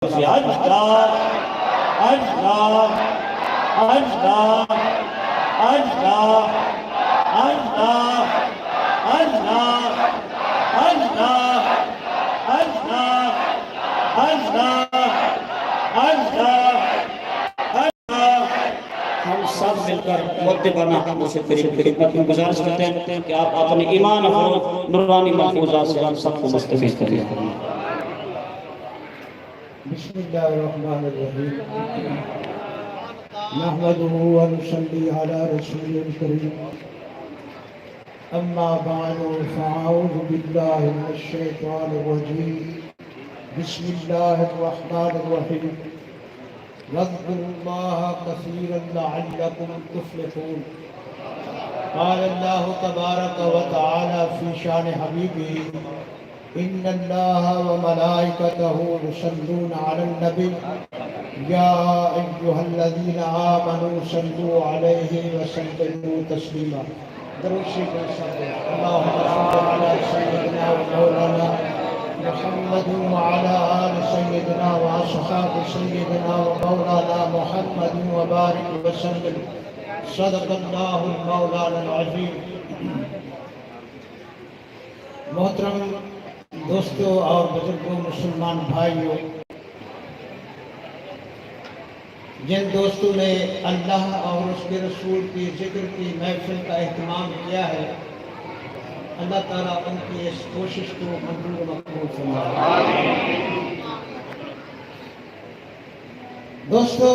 اللہ اللہ اللہ اللہ اللہ اللہ اللہ اللہ اللہ اللہ ہم سب مل کر مدبانہ حمد سے خدمت میں گزارش کرتے ہیں کہ آپ اپنے ایمان اور نورانی محفوظات سے ہم سب کو مستفید کریں. بسم اللہ الرحمن الرحیم نحمده ونصلي على رسول الكريم اما بعد فاعوذ بالله من الشيطان الرجيم بسم الله الرحمن الرحيم واذكروا الله كثيرا لعلكم تفلحون. قال الله تبارك وتعالى في شان حبيبه إن الله وملائكته يصلون على النبي يا أيها الذين آمنوا صلوا عليه وسلموا تسليما. درود شریف اللهم صل على سيدنا ومولانا محمد وعلى آل سيدنا وأصحاب سيدنا ومولانا محمد وبارك وسلم. صدق الله المولانا العظيم. محترم دوستو اور بزرگوں، مسلمان بھائیوں، جن دوستوں نے اللہ اور اس کے رسول کی ذکر کی محفل کا اہتمام کیا ہے، اللہ تعالیٰ ان کی اس کوشش کو منظور و مقبول فرمائے. دوستو،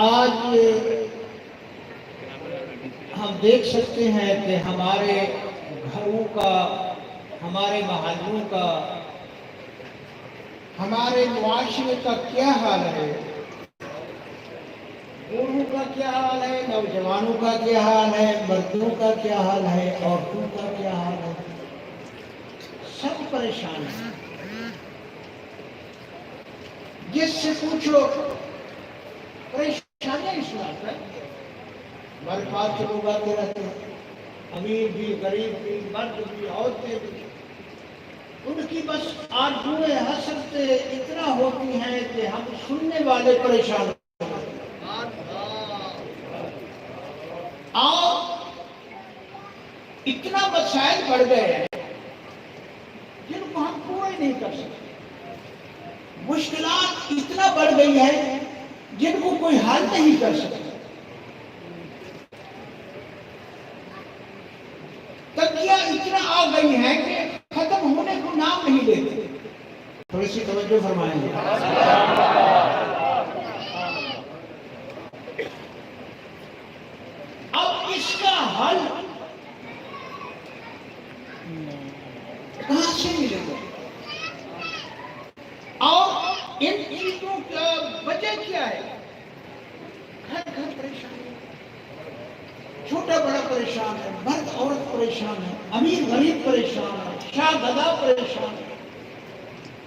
آج ہم دیکھ سکتے ہیں کہ ہمارے گھروں کا، ہمارے محلوں کا، ہمارے معاشرے کا کیا حال ہے، بوڑھوں کا کیا حال ہے، نوجوانوں کا کیا حال ہے، مردوں کا کیا حال ہے، عورتوں کا کیا حال ہے. سب پریشان ہیں. جس سے پوچھو پریشانیاں اس بات ہے. ہمارے پاس لوگ آتے رہتے ہیں، امیر بھی، غریب بھی، مرد بھی، عورتیں بھی. ان کی بس آرزوئیں حسرتیں اتنا ہوتی ہیں کہ ہم سننے والے پریشان ہیں. اور اتنا مسائل بڑھ گئے ہیں جن کو ہم پورے نہیں کر سکتے. مشکلات اتنا بڑھ گئی ہیں جن کو کوئی حل نہیں کر سکتا. تنگیاں اتنا آ گئی ہیں کہ ختم ہونے کو نام نہیں لیتے. تھوڑی سی توجہ فرمائیں گے. اب اس کا حل کہاں سے ملے گا؟ اور ان چیزوں کا وجہ کیا ہے؟ گھر گھر پریشان ہے، چھوٹا بڑا پریشان ہے، مرد عورت پریشان ہے، امیر غریب پریشان ہے، شاہ گدا پریشان ہے،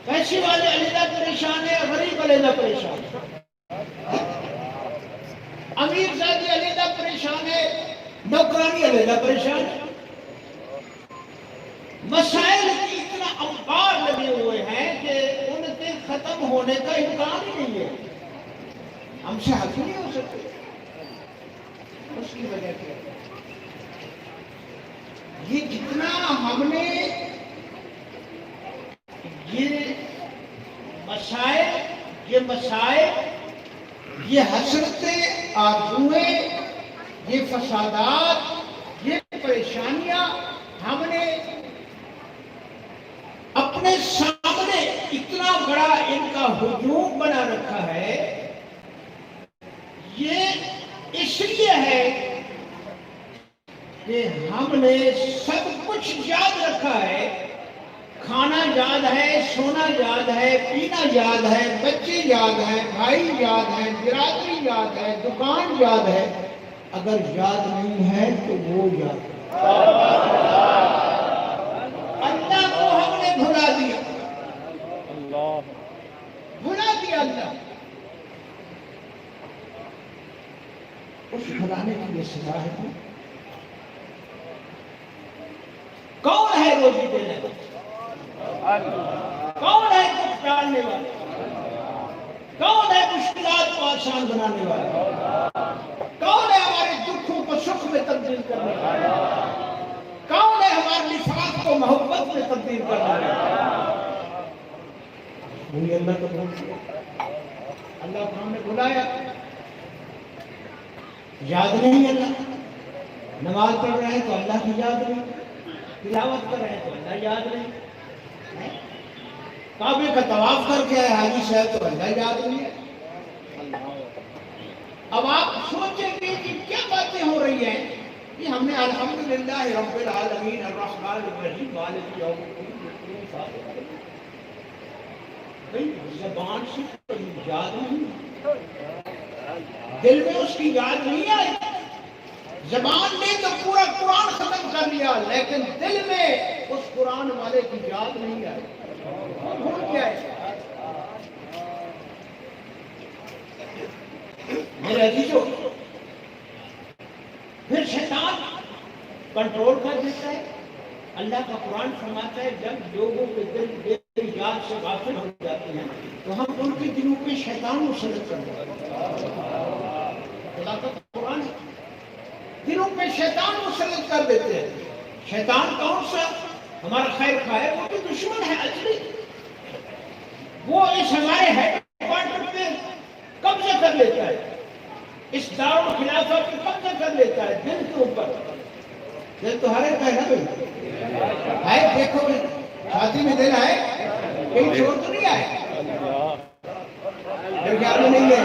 پیسے والے علیحدہ پریشان ہے، غریب علیحدہ پریشان ہے، امیر زادی علیحدہ پریشان ہے، نوکرانی علیحدہ پریشان ہے. مسائل کی اتنا انبار لگے ہوئے ہیں کہ ان کے ختم ہونے کا امکان ہی نہیں ہے. ہم سے حل نہیں ہو سکتے. اس کی وجہ کیا ہے؟ یہ جتنا ہم نے یہ مسائل، یہ حسرتیں، آرزوئیں، یہ فسادات، یہ پریشانیاں ہم نے اپنے سامنے اتنا بڑا ان کا ہجوم بنا رکھا ہے. یہ اس لیے ہے کہ ہم نے سب کچھ یاد رکھا ہے. کھانا یاد ہے، سونا یاد ہے، پینا یاد ہے، بچے یاد ہیں، بھائی یاد ہیں، برادری یاد ہے، دکان یاد ہے. اگر یاد نہیں ہے تو وہ یاد ہے. اللہ کو ہم نے بھلا دیا، بھلا دیا اللہ. اس بھلانے کی یہ سزا ہے. کون ہے روزی دینے والا؟ کون ہے کچھ ڈالنے والا؟ کون ہے مشکلات کو آسان بنانے والا؟ کون ہے ہمارے دکھوں کو سکھ میں تبدیل کرنے والا؟ کون ہے ہمارے نفاق کو محبت میں تبدیل کرنے والا؟ وہی اللہ کو بھول، اللہ کو ہم نے بلایا، یاد نہیں اللہ؟ نماز پڑھ رہے ہیں تو اللہ کی یاد نہیں، تلاوت کر رہے ہیں تو اللہ یاد نہیں، کعبے کا طواف کر کے آئے حاجی صاحب تو اللہ یاد نہیں ہے۔ اب آپ سوچیں گے کہ کیا باتیں ہو رہی ہیں کہ ہم نے الحمدللہ رب العالمین الرحمن الرحیم مالک یوم الدین بھئی زبان سے یاد نہیں، دل میں اس کی یاد نہیں آئی۔ زبان نے تو پورا قرآن ختم کر لیا لیکن دل میں اس قرآن والے کی یاد نہیں آئی، بھول گیا ہے۔ میرے عزیزو، پھر شیطان کنٹرول کر دیتا ہے۔ اللہ کا قرآن فرماتا ہے جب لوگوں کے دل بے یاد سے غافل ہو جاتے ہیں تو ہم ان کے دلوں پہ شیطان مسلط کر دیتے ہیں۔ اللہ کا قرآن دلوں پہ شیطان مسلط کر دیتے ہیں۔ شیطان کون سا؟ ہمارا خیر خواہ ہے، وہ تو دشمن ہے اصلی، وہ اس ہمارے ہیڈ کوارٹر پہ قبضہ کر لیتا ہے، اس دارالخلافہ پہ قبضہ کر لیتا ہے دل کے اوپر۔ دل تو ہر ایک ہے نا بھائی، ہے دیکھو شادی میں دل ہے، کہیں چور تو نہیں آئے؟ میرے خیال میں نہیں ہے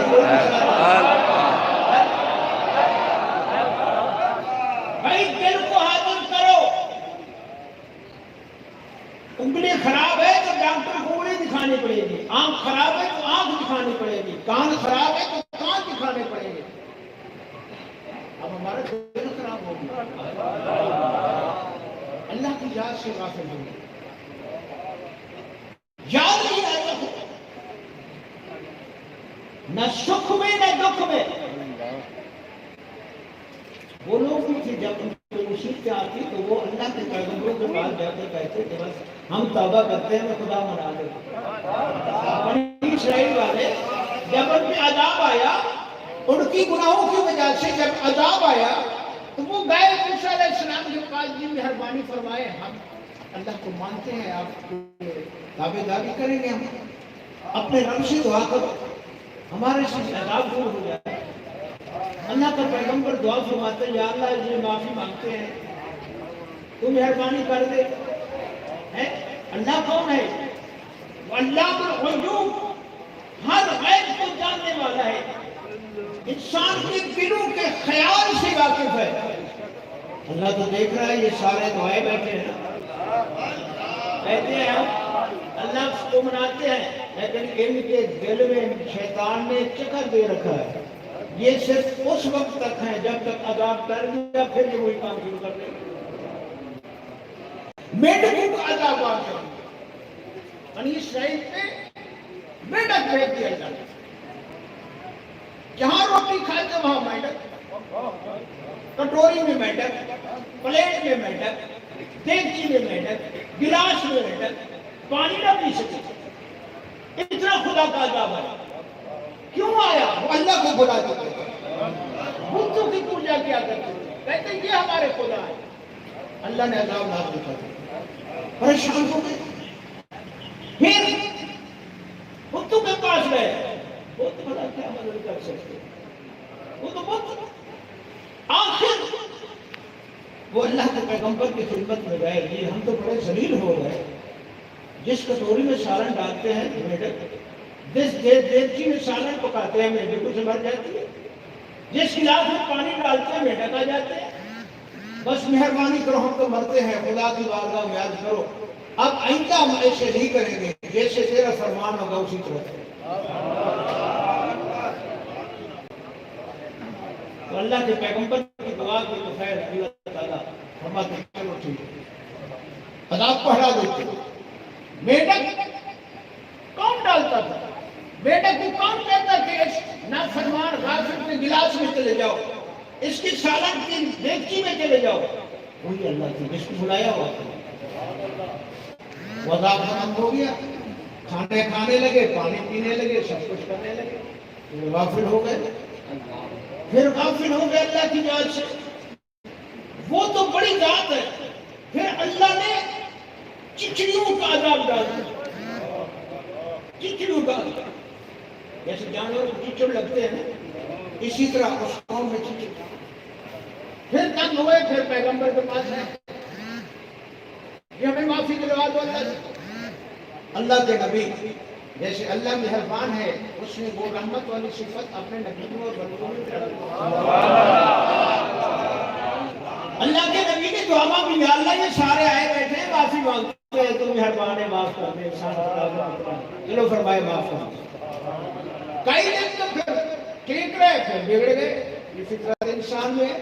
بھائی۔ دل کو حاضر کرو، انگلی خراب ہے تو ڈاکٹر کو انگلی دکھانی پڑے گی، آنکھ خراب ہے تو آنکھ دکھانی پڑے گی، کان خراب ہے تو کان دکھانے پڑیں گے۔ اب ہمارا دل خراب ہو گیا، اللہ کی یاد سے غافل ہو گئے، یاد نہیں آتا نہ سکھ میں نہ دکھ میں۔ وہ لوگ بھی تھے جب ان کو مصیبت آتی تو وہ اللہ کے پیغمبروں کے پاس جاتے کہتے کہ بس ہم توبہ کرتے ہیں، خدا منا دے۔ بنی اسرائیل والے جب ان پہ عذاب آیا، ان کی گناہوں کی وجہ سے جب عذاب آیا تو وہ گئے موسیٰ علیہ السلام کے پاس، جی مہربانی فرمائے ہم اللہ کو مانتے ہیں، آپ تابع داری کریں گے، ہم اپنے رب سے دعا کرو ہمارے سے عذاب دور ہو جائے۔ اللہ کا پیغمبر دعا فرماتے ہیں یا اللہ یہ معافی مانگتے ہیں، تو مہربانی کر دے۔ اللہ کون ہے؟ اللہ الغیوب، ہر غیب کو جاننے والا ہے، انسان کے دلوں کے خیال سے واقف ہے۔ اللہ تو دیکھ رہا ہے، یہ سارے دعائیں بیٹھے ہیں، کہتے ہیں ہم اللہ کو مناتے ہیں لیکن ان کے دل میں شیطان نے چکر دے رکھا ہے، یہ صرف اس وقت تک ہے جب تک عذاب کر دیا پھر یہ وہی کام شروع کر دیں گے۔ میڈک کو عذاب آ گیا، بنی اسرائیل پہ میڈک بھیج دیا جاتا، جہاں روٹی کھاتے وہاں میڈک، کٹوری میں میڈک، پلیٹ میں میڈک، دیگچی میں میڈک، گلاس میں میڈک، پانی نہ پی سکے، اتنا خدا کا عذاب آیا۔ کیوں آیا؟ وہ اللہ کو بلا دیتے تھے، بتوں کی پوجا کیا کرتے تھے، کہتے یہ ہمارے خدا ہے۔ اللہ نے عذاب نازل کر دیا، پریشان ہو گئے، پھر بتوں کے پاس گئے، بت بڑا کیا مدد کر سکتے، وہ تو بت۔ آخر وہ اللہ کے پیغمبر کی خدمت میں گئے، یہ ہم تو بڑے ذلیل ہو گئے، جس کٹوری میں سالن ڈالتے ہیں میڈک، جس دیگچی میں سالن پکاتے ہیں میڈک اسے مر جاتی ہے، جس گلاس میں پانی ڈالتے ہیں میڈک آ جاتے ہیں۔ بس مہربانی کرو، ہم تو مرتے ہیں، خدا کی بارگاہ میں عرض کرو اب آئندہ ہم ایسے نہیں کریں گے، جیسے تیرا فرمان ہوگا اسی طرح۔ تو اللہ کے پیغمبر کی دعا کی تو خیر اللہ تعالیٰ فرماتے ہیں چلو ٹھیک ہے، عذاب کو ہٹا دیتے۔ میڈک کون ڈالتا تھا؟ میڈک کو کون کہتا کہ نافرمان غافل کے گلاس میں چلے جاؤ، اس کی سالن کی دیگچی میں چلے جاؤ؟ وہی اللہ تھی جس کو بلایا ہوا تھا۔ وہ عذاب ختم ہو گیا، کھانے کھانے لگے، پانی پینے لگے، سب کچھ کرنے لگے، پھر غافل ہو گئے، پھر غافل ہو گئے اللہ کی ذات سے۔ وہ تو بڑی ذات ہے، پھر اللہ نے چچڑیوں کا عذاب ڈال دیا، چچڑیوں کا عذاب، جیسے جانور کو چچڑ لگتے ہیں اسی طرح اس قوم میں چچڑ۔ پھر تنگ ہوئے، پھر پیغمبر کے پاس ہے کہ ہمیں معافی دلوا دو اللہ سے۔ اللہ کے نبی جیسے اللہ مہربان ہے، اس نے وہ رحمت والی صفت اپنے نبی اور رسولوں میں ڈال دی۔ اللہ کے نبی نے دعا مانگی، یا اللہ یہ سارے آئے بیٹھے ہیں معافی مانگتے ہیں، تو مہربان ہے معاف کر دے، چلو فرمائے معاف کر دے۔ کئی دن تو پھر ٹھیک رہے، پھر بگڑ گئے، یہ فطرت انسان میں۔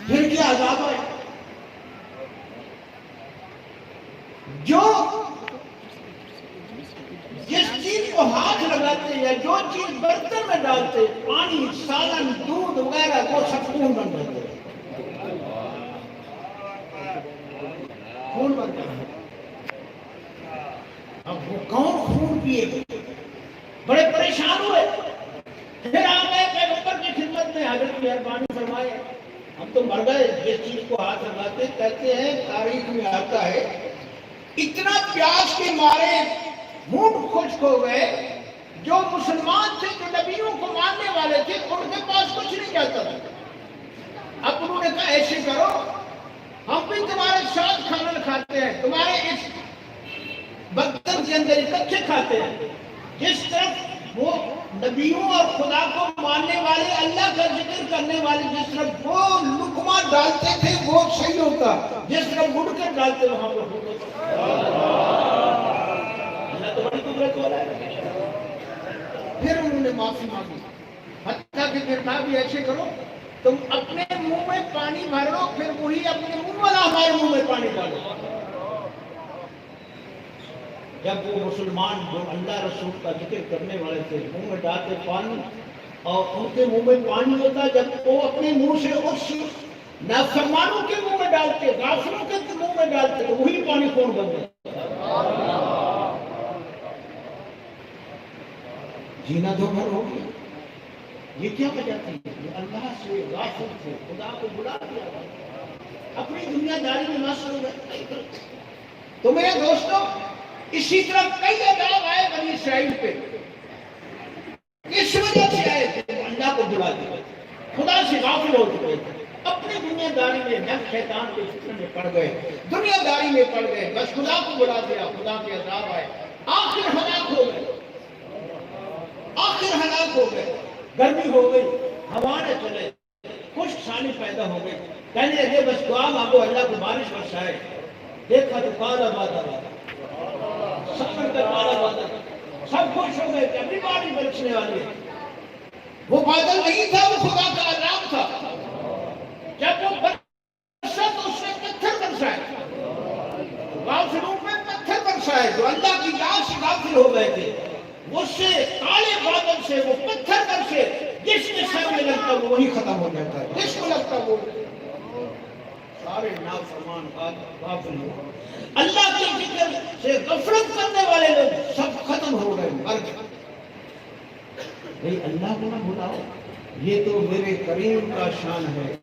پھر کیا عذاب ہے؟ جو جس چیز کو ہاتھ لگاتے یا جو چیز برتن میں ڈالتے، پانی، سالن، دودھ وغیرہ، وہ سب خون بن جاتے، خون بن جاتے۔ اب وہ کون خون پیے؟ بڑے پریشان ہوئے، پھر آ گئے پیغمبر کی خدمت میں، حضرت مہربانی فرمائے ہم تو مر گئے، جس چیز کو ہاتھ لگاتے، کہتے ہیں تاریخ میں آتا ہے اتنا پیاس کے مارے منہ خشک ہو گئے، جو مسلمان تھے، جو نبیوں کو ماننے والے تھے، ان کے پاس کچھ نہیں جاتا تھا۔ اب انہوں نے کہا ایسے کرو، ہم بھی تمہارے ساتھ کھانا کھاتے ہیں، تمہارے اس برتن کے اندر اکٹھے کھاتے ہیں، جس طرف وہ نبیوں اور خدا کو ماننے والے، اللہ کا ذکر کرنے والے جس طرف وہ لقمہ ڈالتے تھے وہ صحیح ہوتا، جس طرف مڑ کر ڈالتے وہاں پر اللہ تو بڑی قدرت والا ہے۔ پھر انہوں نے معافی مانگی، حتیٰ کہ پھر کہا بھی ایسے کرو تم اپنے منہ میں پانی بھر لو، پھر وہی اپنے منہ والا ہمارے منہ میں پانی ڈالو۔ جب وہ مسلمان جو اللہ رسول کا ذکر کرنے والے تھے منہ میں ڈالتے پانی، اور ان کے منہ میں پانی ہوتا، جب وہ اپنے منہ سے اس نافرمانوں کے منہ میں ڈالتے، غافلوں کے منہ میں ڈالتے، تو وہی پانی خون بن جاتا۔ جینا دو گھر ہو گیا، یہ کیا وجہ تھی؟ یہ اللہ سے غافل تھے، خدا کو بلا دیا، اپنی دنیا داری میں مصروف ہے۔ تو میرے دوستوں، اسی طرح کئی عذاب آئے بنی اسرائیل پہ، اس وجہ سے آئے تھے، اللہ کو بلا دیا، خدا سے غافل ہو چکے تھے، اپنی دنیا داری میں نفس شیطان کے فتنے میں پڑ گئے، دنیا داری میں پڑ گئے، بس خدا کو بلا دیا، خدا کے عذاب آئے، آخر ہلاک ہو گئے، آخر ہلاک ہو گئے۔ گرمی ہو گئی، ہوائیں چلے، خشک سالی پیدا ہو گئی، کہنے لگے بس دعا مانگو اللہ کو بارش برسائے۔ دیکھا تو کالا بادل آیا، سفر کا کالا بادل، سب خوش ہو گئے کہ ابھی بارش برسنے والی ہے۔ وہ بادل نہیں تھا، وہ خدا کا عذاب تھا۔ جب وہ برسا تو اس نے پتھر برسائے، غافلوں میں پتھر برسائے، جو اللہ کی یاد سے غافل ہو گئے تھے، اس سے کالے بادل سے وہ پتھر برسے، جس کے سر میں لگتا وہ وہی ختم ہو جاتا ہے، جس کو لگتا وہ سارے نافرمان غافل ہو، اللہ کے ذکر سے غفلت کرنے والے لوگ سب ختم ہو گئے، مر گئے۔ بھئی اللہ کو نہ بھلاؤ، یہ تو میرے کریم کا شان ہے،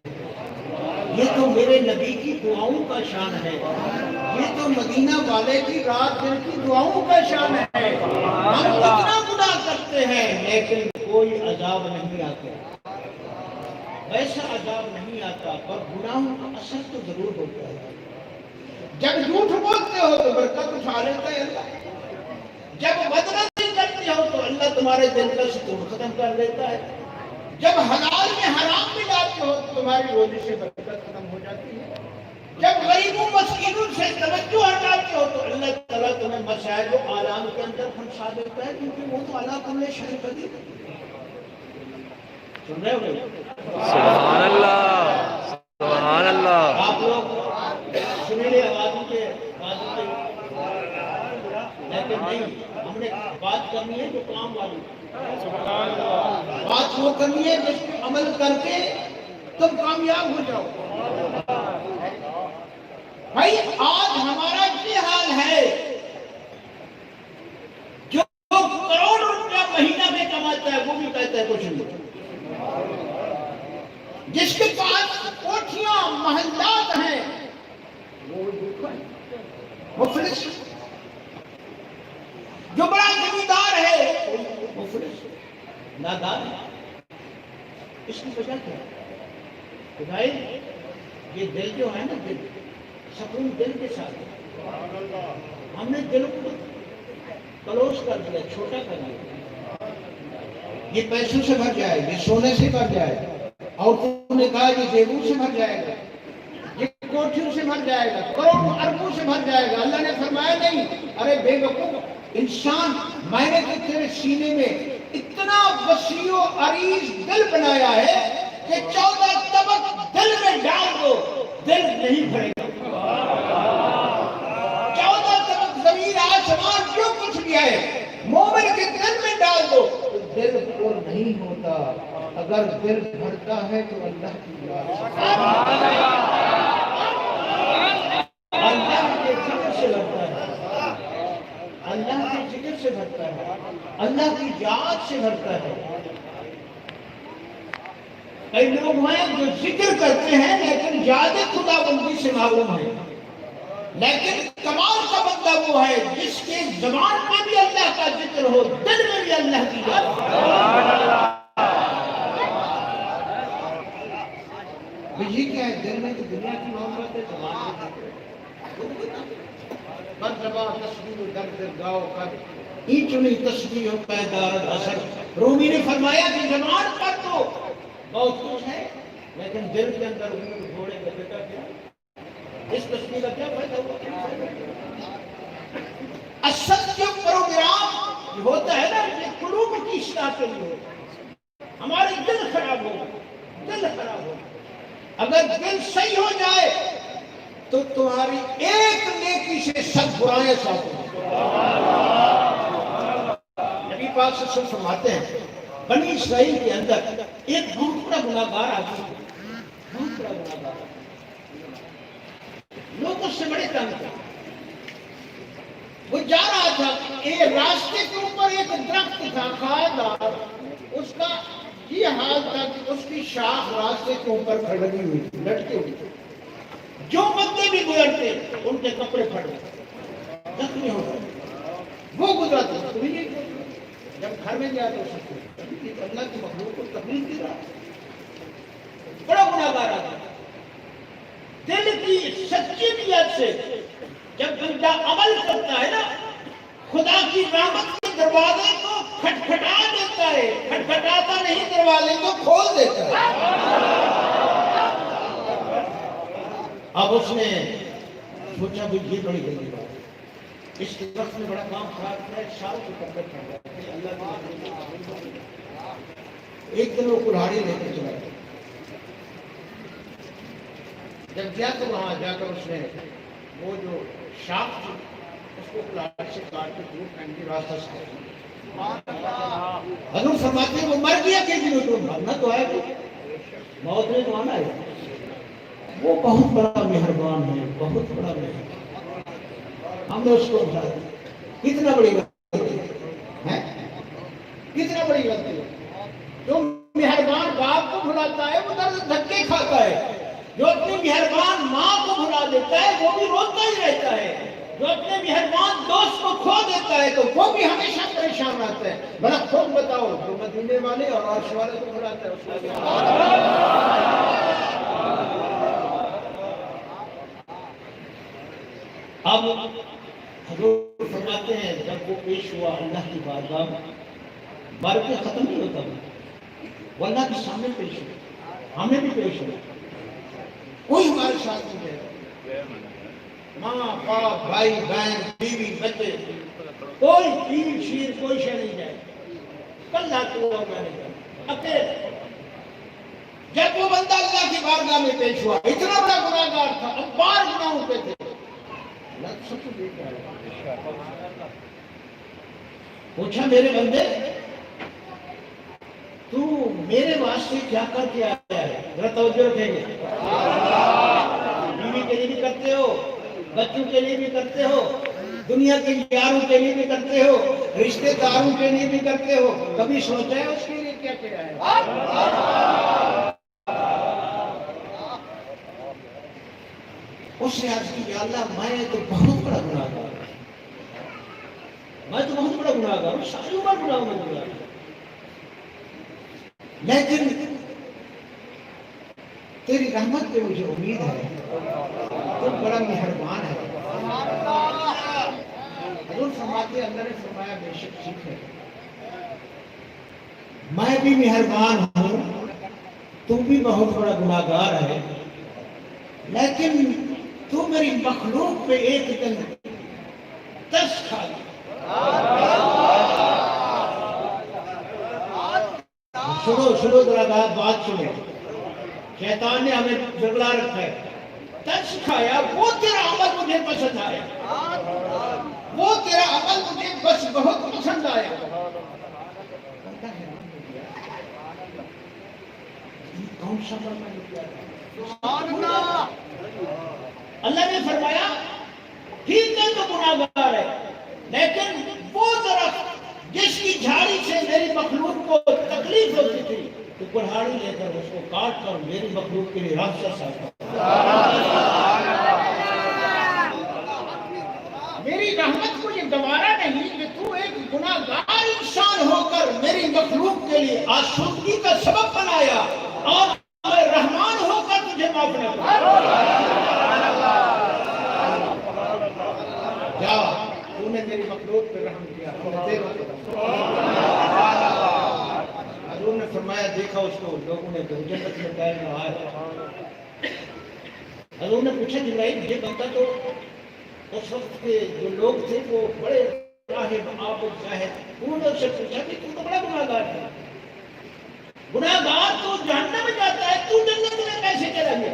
یہ تو میرے نبی کی دعاؤں کا شان ہے، یہ تو مدینہ والے کی رات دن کی دعاؤں کا شان ہے۔ ہم کتنا گناہ کرتے ہیں لیکن کوئی عذاب نہیں آتا، ویسا عذاب نہیں آتا، پر گناہوں کا اثر تو ضرور ہوتا ہے۔ جب جھوٹ بولتے ہو تو برکت اٹھا لیتا ہے اللہ، جب بدنظری کرتے ہو تو اللہ تمہارے دل کا سکون ختم کر دیتا ہے، جب حلال میں حرام ملاتے ہو تو تمہاری روزی سے برکت ختم ہو جاتی ہے، جب غریبوں مسکینوں سے توجہ ہٹاتے ہو تو اللہ تعالیٰ تمہیں مسائل و آلام کے اندر پھنسا دیتا ہے، کیونکہ وہ تو اللہ کل شیء قدیر ہے۔ سن رہے ہو؟ سبحان اللہ، سبحان اللہ۔ آپ لوگ سنیلے آوازوں کے لیکن نہیں، ہم نے بات کرنی ہے جو کام والی، بات وہ کرنی ہے جس پہ عمل کر کے تم کامیاب ہو جاؤ۔ بھائی آج ہمارا یہ حال ہے جو بڑا زمیندار ہے مفلس نادان ہے. اس کی وجہ کیا ہے؟ بھائی یہ دل جو ہے نا، دل سکون دل کے ساتھ ہے. ہم نے دل کو کلوز کر دیا، چھوٹا کر دیا. یہ پیسوں سے بھر جائے گا، یہ سونے سے بھر جائے گا، عورتوں نے کہا یہ زیور سے بھر جائے گا، یہ کوٹھیوں سے بھر جائے گا، کروڑوں اربوں سے بھر جائے گا. اللہ نے فرمایا نہیں. ارے بے وقوف انسان، میں نے تو تیرے سینے میں اتنا وسیع و عریض دل بنایا ہے کہ 14 طبق دل میں ڈال دو دل نہیں بھرے گا. 14 طبق زمین آسمان جو کچھ بھی ہے مومن کے دل میں ڈال دو تو دل پر نہیں ہوتا. اگر دل بھرتا ہے تو اللہ کی یاد سے، اللہ کے ذکر سے بھرتا ہے، اللہ کے ذکر سے بھرتا ہے، اللہ کی یاد سے بھرتا ہے. کئی لوگ ہیں جو ذکر کرتے ہیں لیکن یاد خدا بندی سے معلوم ہے. لیکن کمال کا بندہ وہ ہے جس کے زبان میں بھی اللہ کا ذکر ہو، دل میں بھی اللہ کی یاد. یہ کیا ہے؟ دل میں تو دنیا کی محبت ہے، زبان میں بر زبان تسبیح و درد گاؤ کر این چنی تسبیح و پیدار اثر. رومی نے فرمایا کہ زبان پر تو بہت کچھ ہے لیکن دل کے اندر گھوڑے کا بیٹا کیا، اس تسبیح کا کیا فائدہ ہوا؟ اصل جو پروگرام ہوتا ہے نا، یہ قلوب کی اصلاح کے لیے ہمارے دل خراب ہو، دل خراب ہو. اگر دل صحیح ہو جائے تو تمہاری ایک نیکی سے سب برائیں صاف ہو. نبی پاک صلی اللہ علیہ وسلم فرماتے ہیں بنی اسرائیل کے اندر ایک بہت بڑا گناہگار آدمی، بہت بڑا گناہگار، لوگ اس سے بڑے تنگ تھے. وہ جا رہا تھا، ایک راستے کے اوپر ایک درخت تھا خاردار، اس کا یہ حال تھا کہ اس کی شاخ راستے کے اوپر کھڑی ہوئی تھی، لٹکے ہوئی تھی. جو بندے بھی گزرتے ان کے کپڑے پھٹ گئے، زخمی ہو گئے. وہ گزرتے تمہیں نہیں، جب گھر میں گیا تو اللہ کی مخلوق کو تکلیف دے رہا. بڑا گناہگار آدمی. دل کی سچی نیت سے جب بندہ عمل کرتا ہے نا، خدا کی رحمت کے دروازے کو کھٹکھٹا دیتا ہے، کھٹکھٹاتا نہیں، دروازے کو کھول دیتا ہے. اب اس نے سوچا بھی یہ بڑی گندی بات ہے، اس وقت میں بڑا کام خراب کیا ہے، سال کے کپڑے پھٹ گئے. اللہ کی ایک دن وہ کلہاڑی لے کے چلا گیا. جب گیا تو وہاں جا کر اس نے وہ جو شاخ تھی اس کو کلہاڑی سے کاٹ کے دور پھینک کے راستہ سے. حضور فرماتے ہیں وہ مر گیا کہ نہیں، مرنا تو ہے، موت نے تو آنا ہے. وہ بہت بڑا مہربان ہے، بہت بڑا مہربان. ہم نے اس کو بھلا دیا. کتنا بڑی غلطی ہے، کتنا بڑی غلطی ہے. جو مہربان باپ کو بھلاتا ہے وہ درد دھکے کھاتا ہے. جو اپنی مہربان ماں کو بھلا دیتا ہے وہ بھی روتا ہی رہتا ہے. جو اپنے مہربان دوست کو کھو دیتا ہے تو وہ بھی ہمیشہ پریشان رہتا ہے. بڑا خود بتاؤ، جو مدینے والے اور عرش والے کو بھلاتا ہے اس کو اب حضور فرماتے ہیں جب وہ پیش ہوا اللہ کی بارگاہ میں، بارگاہ ختم نہیں ہوتا، وہ اللہ کے سامنے پیش ہوا. ہمیں بھی پیش ہوا، کوئی ہمارے ساتھ نہیں ہے، ماں باپ بھائی بہن بیوی بچے، کوئی پیر شیر کوئی شے نہیں جائے. کل لاتے ہوا میں نے اکیلے. جب وہ بندہ اللہ کی بارگاہ میں پیش ہوا، اتنا بڑا گناہگار تھا، اب بار گناہوں پہ تھے. پوچھا میرے بندے تو میرے واسطے کیا کر کے آیا ہے؟ ذرا توجہ رکھیں گے. بیوی کے لیے بھی کرتے ہو، بچوں کے لیے بھی کرتے ہو، دنیا کے یاروں کے لیے بھی کرتے ہو، رشتے داروں کے لیے بھی کرتے ہو. کبھی سوچا ہے اس کے لیے کیا کیا ہے؟ اس نے عرض کی یا اللہ میں تو بہت بڑا گناہگار ہوں. میں تو بہت بڑا گناہگار ہوں، ساری عمر گناہوں میں گزاری، لیکن تیری رحمت پہ مجھے امید ہے، تو بڑا مہربان ہے۔ حضور فرماتے ہیں، اللہ نے فرمایا بے شک ٹھیک ہے، میں بھی مہربان ہوں، تو بھی بہت بڑا گناہگار ہے، لیکن تو میری مخلوق پہ ایک دن ترس کھا لیا۔ سنو ذرا بات سنو، شیطان نے ہمیں جھگڑا رکھا ہے، ترس کھایا، وہ تیرا عمل مجھے پسند آیا، وہ تیرا عمل مجھے بس بہت پسند آیا۔ کون سا فرمان ہے؟ اللہ نے فرمایا ٹھیک ہے تو گناہگار ہے، لیکن وہ درخت جس کی جھاڑی سے میری مخلوق کو تکلیف ہوتی تھی، تو کڑھاڑی لے کر اس کو کاٹ کر میری مخلوق کے لیے راستہ صاف کر۔ میری رحمت کو یہ گوارا نہیں کہ تو ایک گناہگار انسان ہو کر میری مخلوق کے لیے آسودگی کا سبب بنایا، اور میں رحمان ہو کر تجھے معاف نہ کروں۔ جا، تو نے میری مخلوق پہ رحم کیا، حضور نے فرمایا دیکھا اس کو لوگوں نے جنت میں پیر لگایا۔ حضور نے پوچھا جبرائیل یہ بندہ تو اس وقت کے جو لوگ تھے وہ بڑے راہب عابد زاہد، انہوں نے اس سے پوچھا کہ تو بڑا گناہگار ہے، گناہگار تو جہنم میں جاتا ہے، تو جنت میں کیسے چلا گیا؟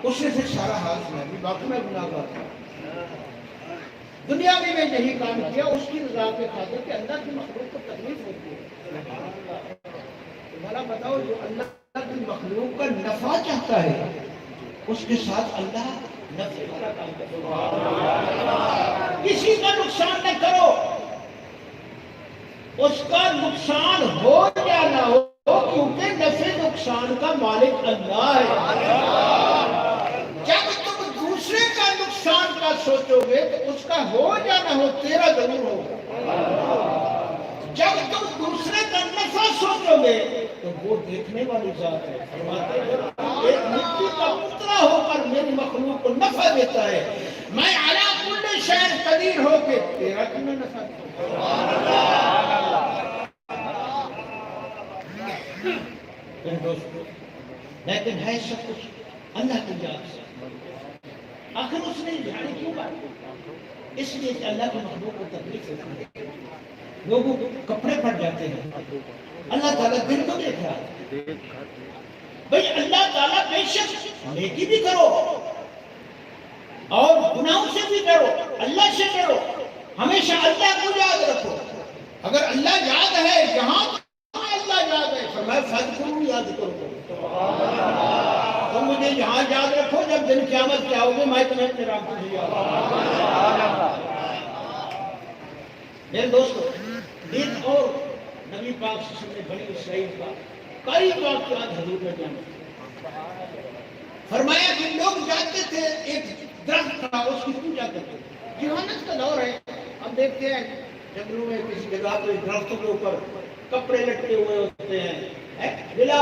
اس نے پھر سارا حال سنا کہ باقی میں گناہگار تھا، دنیا میں یہی کام کیا اس کی رضا کے خاطر کہ اللہ کی مخلوق کو تکلیف ہوتی ہے۔ بھلا بتاؤ، جو اللہ کی مخلوق کا نفع چاہتا ہے اس کے ساتھ اللہ نفع والا کام کرے۔ کسی کا نقصان نہ کرو، اس کا نقصان ہو یا نہ ہو، کیونکہ نفع نقصان کا مالک اللہ ہے۔ جب تم دوسرے کا نقصان کا سوچو گے تو اس کا ہو یا نہ ہو تیرا ضرور ہوگا، جب تم دوسرے کا نفع سوچو گے تو وہ دیکھنے والی ذات ہے۔ فرماتے ہیں ایک مٹی کا پتلا ہو کر میری مخلوق کو نفع دیتا ہے، میں علی کل شیء قدیر ہو کے تیرا کیوں نہ نفع دیتا؟ لیکن ہے سب کچھ اللہ کی یاد سے۔ آخر اس نے جھاڑی کیوں کاٹی؟ اس لیے کہ اللہ کی مخلوق کو تکلیف ہوتی ہے، لوگوں کو کپڑے پھٹ جاتے ہیں، اللہ تعالیٰ دل کو دیکھ رہا ہے۔ بھئی اللہ تعالیٰ بے شک نیکی بھی کرو اور گناہوں سے بھی ڈرو، اللہ سے ڈرو، ہمیشہ اللہ کو یاد رکھو۔ اگر اللہ یاد ہے جہاں اللہ یاد ہے، فرمایا فاذکرونی یاد کرو، تم مجھے یہاں یاد رکھو، جب دن قیامت کے آؤ گے میں تمہیں اپنے رام کو یاد رکھوں۔ میرے دوستو، ایک اور نبی پاک صلی اللہ علیہ وسلم نے بنی اسرائیل کا کئی واقعات حضور نے بیان کیے۔ فرمایا کہ لوگ جاتے تھے ایک درخت تھا اس کی پوجا کرتے تھے، جہانت کا دور ہے، ہم دیکھتے ہیں جنگلوں میں کسی جگہ پہ درختوں کے اوپر کپڑے لٹکے ہوئے ہوتے ہیں، بلا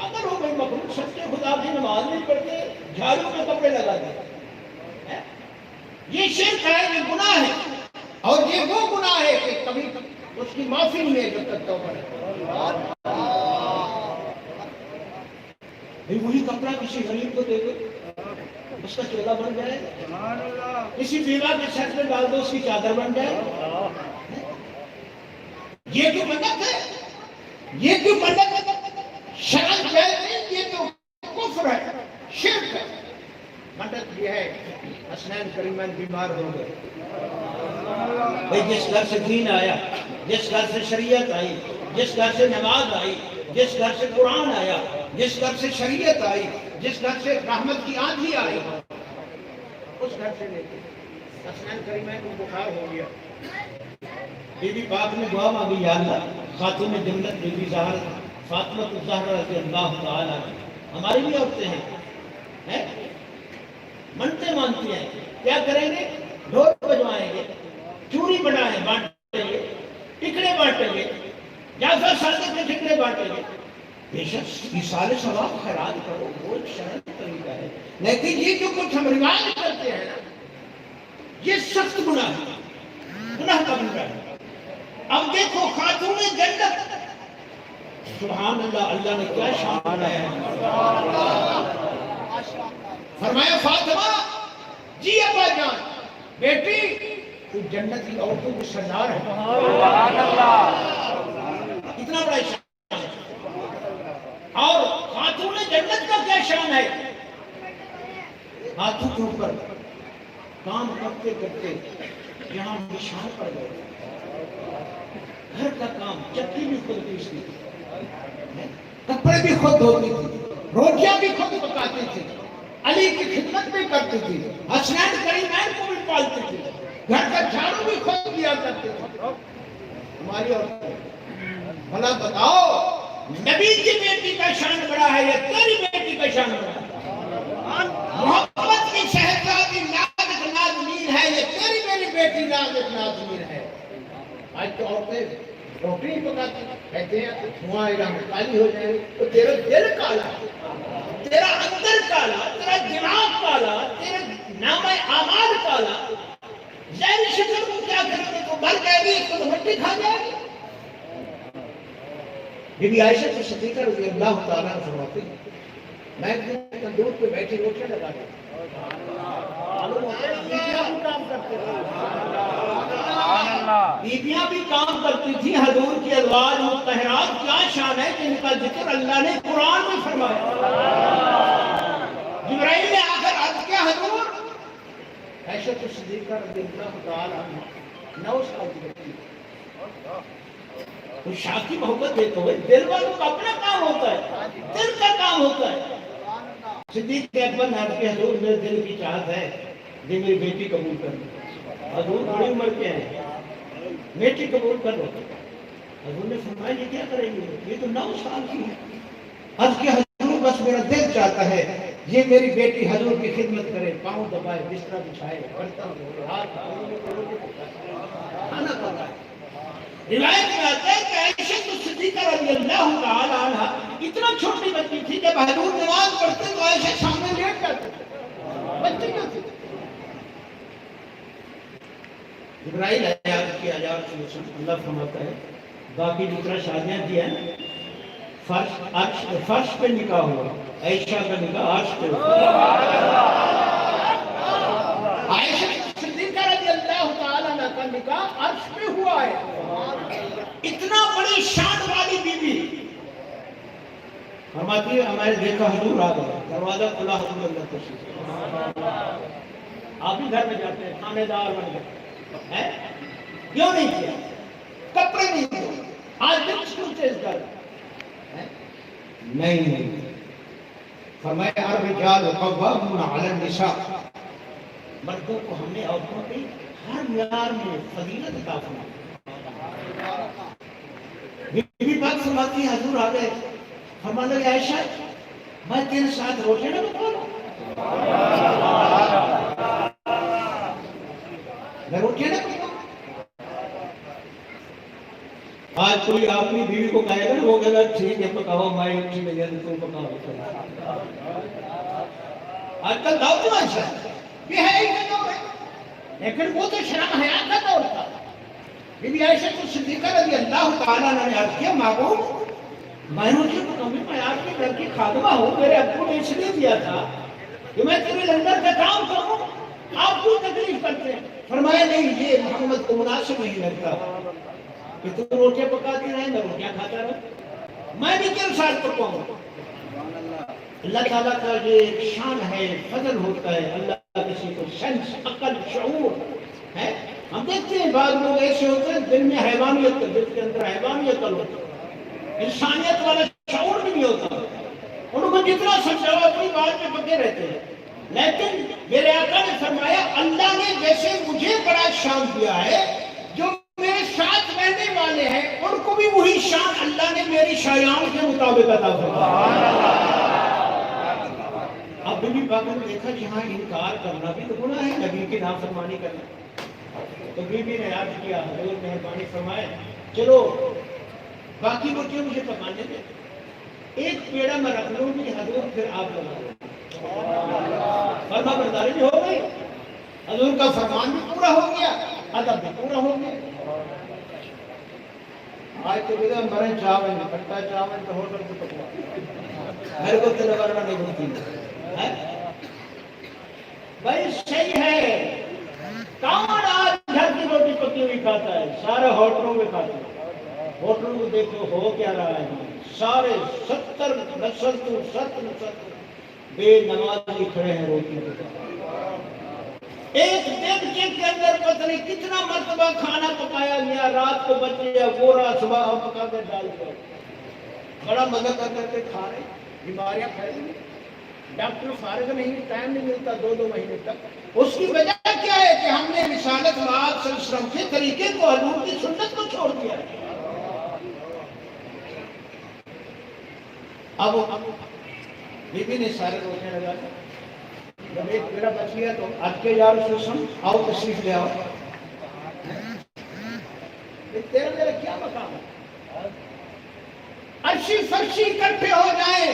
اگر ہو گئی مخلوق سچے خدا کی نماز نہیں پڑھتے، جھاڑو میں کپڑے لگا دیتے، یہ شرک ہے، یہ گناہ ہے، اور یہ وہ گناہ ہے کہ کبھی اس کی معافی نہیں ہے جب تک توبہ نہیں۔ وہی کپڑا کسی غریب کو دے دو، اس کا چولا بن جائے، کسی بیوہ کے سر میں ڈال دو اس کی چادر بن جائے، یہ کیوں بدت ہے؟ یہ کیوں بدت ہے؟ شرم جائے نہیں، یہ تو کفر ہے، شرک ہے۔ مدد یہ ہے حسنین کریمین بیمار ہو گئے، بھئی جس گھر سے دین آیا، جس گھر سے شریعت آئی، جس گھر سے نماز آئی، جس گھر سے قرآن آیا، جس گھر سے شریعت آئی، جس گھر سے رحمت کی آندھی آئی، اس گھر سے لے کے حسنین کریمین کو بخار ہو گیا۔ بی بی پاک نے دعا مانگی، یا اللہ خاتون جنت بی بی زہرا فاطمہ الزہرا رضی اللہ تعالیٰ عنہ، ہماری بھی عورتیں ہیں، منتے مانتی ہیں، کیا کریں گے؟ ڈھول بجوائیں گے، روٹی بنائیں بانٹیں گے, ٹکڑے بانٹیں گے, جعفر صادق کے ٹکڑے بانٹیں گے. بے شک ایصال ثواب خیرات کرو وہ ایک شرعی طریقہ ہے, لیکن یہ جو کچھ ہم روایت کرتے ہیں نا یہ سخت گناہ ہے, گناہ کا بنتا ہے. اب دیکھو خاتون جنت, سبحان اللہ, اللہ نے کیا شان بنایا ہے. فرمایا فاطمہ جی ابا جان, بیٹی تو جنت کی عورتوں کی سردار ہے. اتنا بڑا شان. اور خاتون جنت کا کیا شان ہے, ہاتھوں کے اوپر کام کرتے کرتے یہاں نشان پڑ گئے. گھر کا کام, چکی بھی خود پیستی تھی, کپڑے بھی خود دھوتی تھی, روٹیاں بھی خود پکاتی تھی, علی کی خدمت بھی کرتی تھی, حسنین کریمین کو بھی پالتی تھی, گھر کا جھاڑو بھی خود دیا کرتی تھی. ہماری عورتیں بھلا بتاؤ نبی کی بیٹی کا شان بڑا ہے یا تیری بیٹی کا شان بڑا ہے؟ محبت کی شہزادی نازک نازنین ہے یا تیری میری بیٹی نازک نازنین ہے؟ آج تو عورتیں روٹی نہیں پکاتی, کہتے ہیں دھواں ایران کالی ہو جائے گی. تو تیرا دل کالا, تیرا اندر کالا, تیرا دماغ کالا, تیرا نام اعمال کالا, ظاہر شکل کو کیا کرے گی؟ تو مر جائے گی, تو مٹی کھا جائے گی. بی بی عائشہ تو صدیقہ رضی اللہ تعالیٰ عنہ فرماتی ہیں میں تندور پہ بیٹھی روٹیاں لگا رہی بیویاں بھی کام کرتی تھی. حضور کی ازواج مطہرات کیا شان ہے جن کا ذکر اللہ نے قرآن میں فرمایا. جبرائیل نے آ کر عرض کیا حضور عائشہ تو صدیقہ رضی اللہ تعالیٰ عنہ 9 سال کی بچی تو شاہ کی محبت دیتے ہوئے دل والوں کا اپنا کام ہوتا ہے, دل کا کام ہوتا ہے. صدیق اکبر نے عرض کیا حضور میرے دل کی چاہت ہے یہ میری بیٹی قبول کر لو. حضور بڑی عمر کے ہیں, بیٹی قبول کر لو. حضور نے فرمایا یہ کیا کریں گے, یہ تو 9 سال کی ہے. عرض کیا حضور بس میرا دل چاہتا ہے یہ میری بیٹی حضور کی خدمت کرے, پاؤں دبائے, بستر بچھائے, برتن دھوئے, ہاتھ کھانا پکائے. روایت میں آتا ہے کہ عائشہ صدیقہ رضی اللہ تعالی عنہ اتنا چھوٹی بچی تھی جب حضور نماز پڑھتے تو عائشہ سامنے لیٹ جاتی تھی, بچی کیوں تھی. جبرائیل آیات کی آیات سے اللہ فرماتا ہے باقی جتنا شادیاں دی ہیں فرش پہ نکاح ہوا, عائشہ کا نکاح عرش پہ ہوا. عائشہ صدیقہ رضی اللہ تعالی عنہ کا نکاح عرش پہ ہوا ہے. اتنا بڑی شان والی بیوی فرماتی ہے ہمارے دیکھا حضور آ گئے, دروازہ کھلا, حضور اللہ تشریف. آپ بھی گھر میں جاتے ہیں خانے دار بن گئے, کیوں نہیں کیا, کپڑے نہیں دیے, آج دن سکوتے اس گھر نہیں. فرمایا الرجال قوامون علی النساء, مردوں کو ہم نے عورتوں کی ہر معیار میں فضیلت عطا فرمائی. بی بی پاک فرماتی ہے حضور آ گئے, فرمانے لگے عائشہ میں تیرے ساتھ روٹیاں نہ پکاؤں, میں روٹیاں نہ پکاؤں. آج کوئی اپنی بیوی کو کہے گا وہ کہے گا ٹھیک ہے پکاؤ, میں اٹھی لگے تو پکاؤ. آج کل دور تو عائشہ یہ ہے ایک دور ہے, لیکن وہ تو شرم حیا کا دور تھا. بی بی عائشہ صدیقہ رضی اللہ تعالیٰ نے عرض کیا ماں میں روٹی پکاؤں, میں آپ کے گھر کی خادمہ ہوں, میرے ابو نے اس لیے دیا تھا کہ میں تیرے لنگر کا کام کروں, آپ کو تکلیف کرتے ہیں. فرمایا نہیں یہ محمد کو مناسب نہیں لگتا کہ تم روٹیاں پکاتی رہے, میں روٹیاں کھاتا رہا, میں بھی تیرے ساتھ پکاؤں. اللہ تعالیٰ کا یہ ایک شان ہے, فضل ہوتا ہے. اللہ کسی کو سینس, عقل, شعور ہے. ہم دیکھتے ہیں بعض لوگ ایسے ہوتے ہیں دل میں حیوانیت, دل کے اندر حیوانیت ہوتی ہے, انسانیت والا شعور بھی نہیں ہوتا. ان کو جتنا سمجھاؤ اپنی بات میں پکے رہتے ہیں. لیکن میرے آقا نے فرمایا اللہ نے جیسے مجھے بڑا شان دیا ہے, جو میرے ساتھ رہنے والے ہیں ان کو بھی وہی شان اللہ نے میری شایان کے مطابق عطا فرمایا. اب بھی پاک نے دیکھا جہاں انکار کرنا بھی تو گناہ ہے, نبی کی نافرمانی کرنا. تو بی بی نے عرض کیا حضور مہربانی فرمائے چلو باقی روٹیاں مجھے پکانے دیں، ایک پیڑا میں رکھ لوں گی حضور پھر آپ لگا لیں۔ فرما برداری بھی ہو گئی، حضور کا فرمان بھی پورا ہو گیا، ادب بھی پورا ہو گیا۔ آج تو بدا مرے چاول کٹا چاول تو ہوٹل سے پکوا میرے کو تیرے ورنہ نہیں ہوتی بھائی صحیح ہے۔ کون آج گھر کی روٹی پکی ہوئی کھاتا ہے؟ سارے ہوٹلوں میں کھاتے ہیں۔ ہوٹلوں کو دیکھو ہو کیا رہا ہے، سارے 70 نسل تو 70 نسل بے نمازی کھڑے ہیں روٹی پہ۔ ایک دن کے اندر پتہ نہیں کتنا مرتبہ کھانا پکایا گیا، رات کو بچے یا گورا صبح ہم پکا کے ڈال کر بڑا مزہ کر کے کھا رہے، بیماریاں پھیل گئی، ڈاکٹر فارغ نہیں، ٹائم نہیں ملتا 2 مہینے تک۔ اس کی وجہ کیا ہے کہ ہم نے رسالت مآب صلی اللہ علیہ وسلم کے طریقے کو، حضور کی سنت کو چھوڑ دیا ہے۔ اب بی بی نے سارے روٹیاں لگا دی، جب ایک پیڑا بچ گیا تو آج کے یا رسول اللہ آؤ تشریف لے آؤ، تیرا میرا کیا مقام ہے؟ عرشی فرشی اکٹھے ہو جائیں،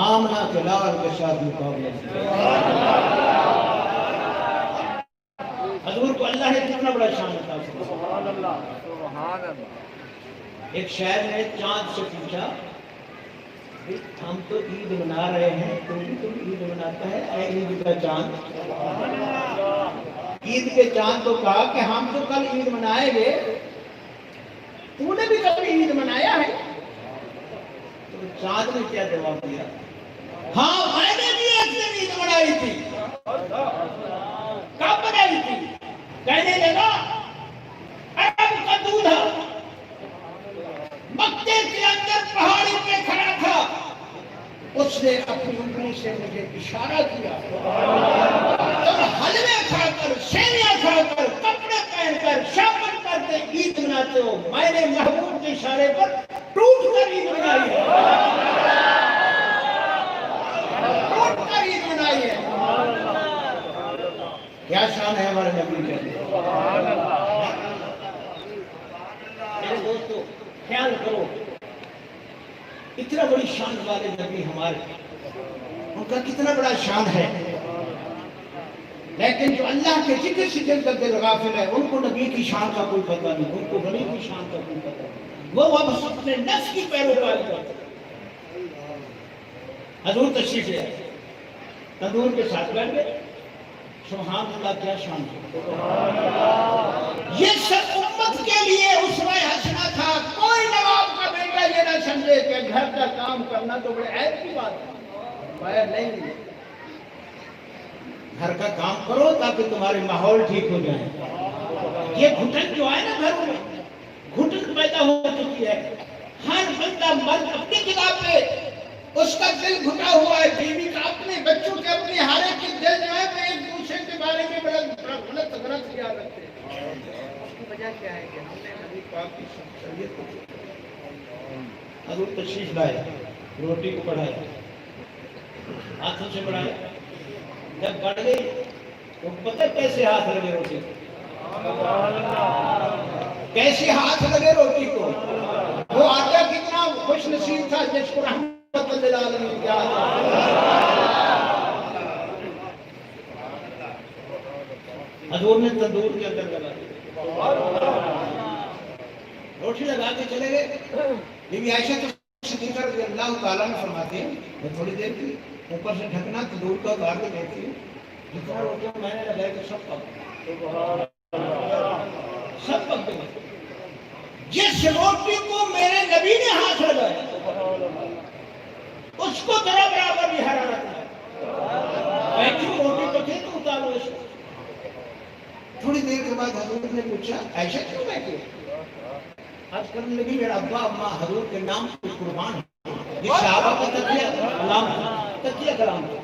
آمنہ کے لال کے ساتھ مقابلہ۔ حضور کو اللہ نے کتنا بڑا شان عطا فرمایا۔ ایک شاعر نے چاند سے پوچھا ہم تو عید منا رہے ہیں، تم عید مناتا ہے اے عید کا چاند؟ عید کے چاند کو کہا کہ ہم تو کل عید منائیں گے، تو نے بھی کبھی عید منایا ہے؟ تو چاند نے کیا جواب دیا؟ ہاں میں نے بھی ایک دن عید منائی تھی۔ کب منائی تھی؟ کہنے لگا عرب کا دودھا مکے کے اندر پہاڑی پہ کھڑا تھا، اس نے اپنی انگلی سے مجھے اشارہ کیا، تم حلوے کھا کر، سیویاں کھا کر، کپڑے پہن کر، شاپنگ کر کے عید مناتے ہو، میں نے محبوب کے اشارے پر ٹوٹ کر عید منائی ہے، ٹوٹ کر عید منائی ہے۔ کیا شان ہے ہمارے نبی کے؟ میرے دوستو خیال کرو، اتنا بڑی شان والے نبی ہمارے، ان کا کتنا بڑا شان ہے، لیکن جو اللہ کے ذکر سے دل کا دل غافل ہے، ان کو نبی کی شان کا کوئی پتہ نہیں، ان کو نبی کی شان کا کوئی پتہ نہیں، وہ بس اپنے نفس کی پیروکاری کرتے ہیں۔ حضور تشریف لے آئے، تندور کے ساتھ بیٹھ گئے، سبحان اللہ کیا شان ہے۔ یہ سب امت کے لیے اسوہ حسنہ تھا، کوئی نواب کا بیٹا یہ نہ سمجھے کہ گھر کا کام کرنا تو بڑے عیب کی بات ہے، باہر نہیں ہے، گھر کا کام کرو تاکہ تمہارے ماحول ٹھیک ہو جائے۔ یہ گھٹن جو ہے نا گھروں میں، گھٹن پیدا ہو چکی ہے، ہر بندہ مرد اپنی جگہ پہ اس کا دل گھٹا ہوا ہے، بیوی کا اپنے، بچوں کے اپنے، ہر ایک کے دل جو ہے وہ ایک دوسرے کے بارے میں بڑا غلط خیال رکھتے ہیں۔ اس کی وجہ کیا ہے کہ ہم نے نبی پاک کی شریعت کو حضور تشریف لائے، روٹی کو بڑھایا، ہاتھوں سے بڑھایا، جب بڑھ گئی تو پتہ کیسے ہاتھ لگے روٹی کو، کیسے ہاتھ لگے روٹی کو۔ وہ آقا کتنا خوش نصیب تھا جس کو رحمت للعالمین کیا حضور نے تندور کے اندر لگا دیا، روٹی لگا کے چلے گئے۔ بی بی عائشہ صدیقہ رضی اللہ تعالیٰ نے فرماتے ہیں میں تھوڑی دیر کی اوپر سے ڈھکنا تندور کا اتار کے دیکھتی ہوں، جتنا روٹیاں میں نے لگائی کہ سب پک گئی، سب پک گئی۔ جس روٹی کو میرے نبی نے ہاتھ لگایا اس کو ذرا برابر بھی حرارت ہے، بیٹھی روٹی پکے تو اتارو اس کو۔ تھوڑی دیر کے بعد حضور نے پوچھا عائشہ کیوں بیٹھی؟ آج کرنے لگی میرا ابا اماں حضور کے نام کو قربان ہے، یہ صحابہ کا تکیہ کلام ہے۔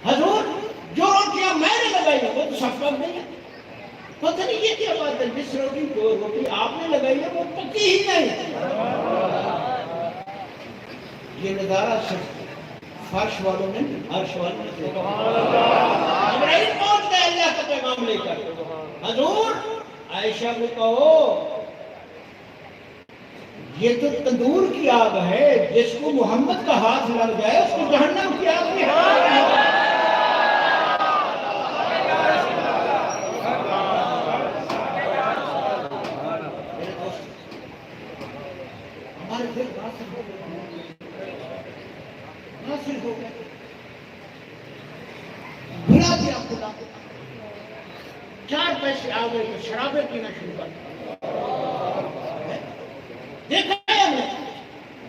حضور جو روٹیاں میں نے لگائی ہیں وہ تو سب پک نہیں ہے، پتہ نہیں یہ کیا بات ہے، جس روٹی آپ نے لگائی ہے وہ پکی ہی نہیں۔ یہ نظارہ صرف فرش والوں نے، عرش والوں نے دیکھا۔ ابراہیم پہنچ گئے اللہ کا پیغام لے کر، حضور عائشہ کو کہو یہ تو تندور کی آگ ہے، جس کو محمد کا ہاتھ لگ جائے اس کو جہنم کی آگ میں بھلا دیا خدا، 4 پیسے آ گئے تو شرابیں پینا شروع کر دیا۔ دیکھا ہے ہم نے،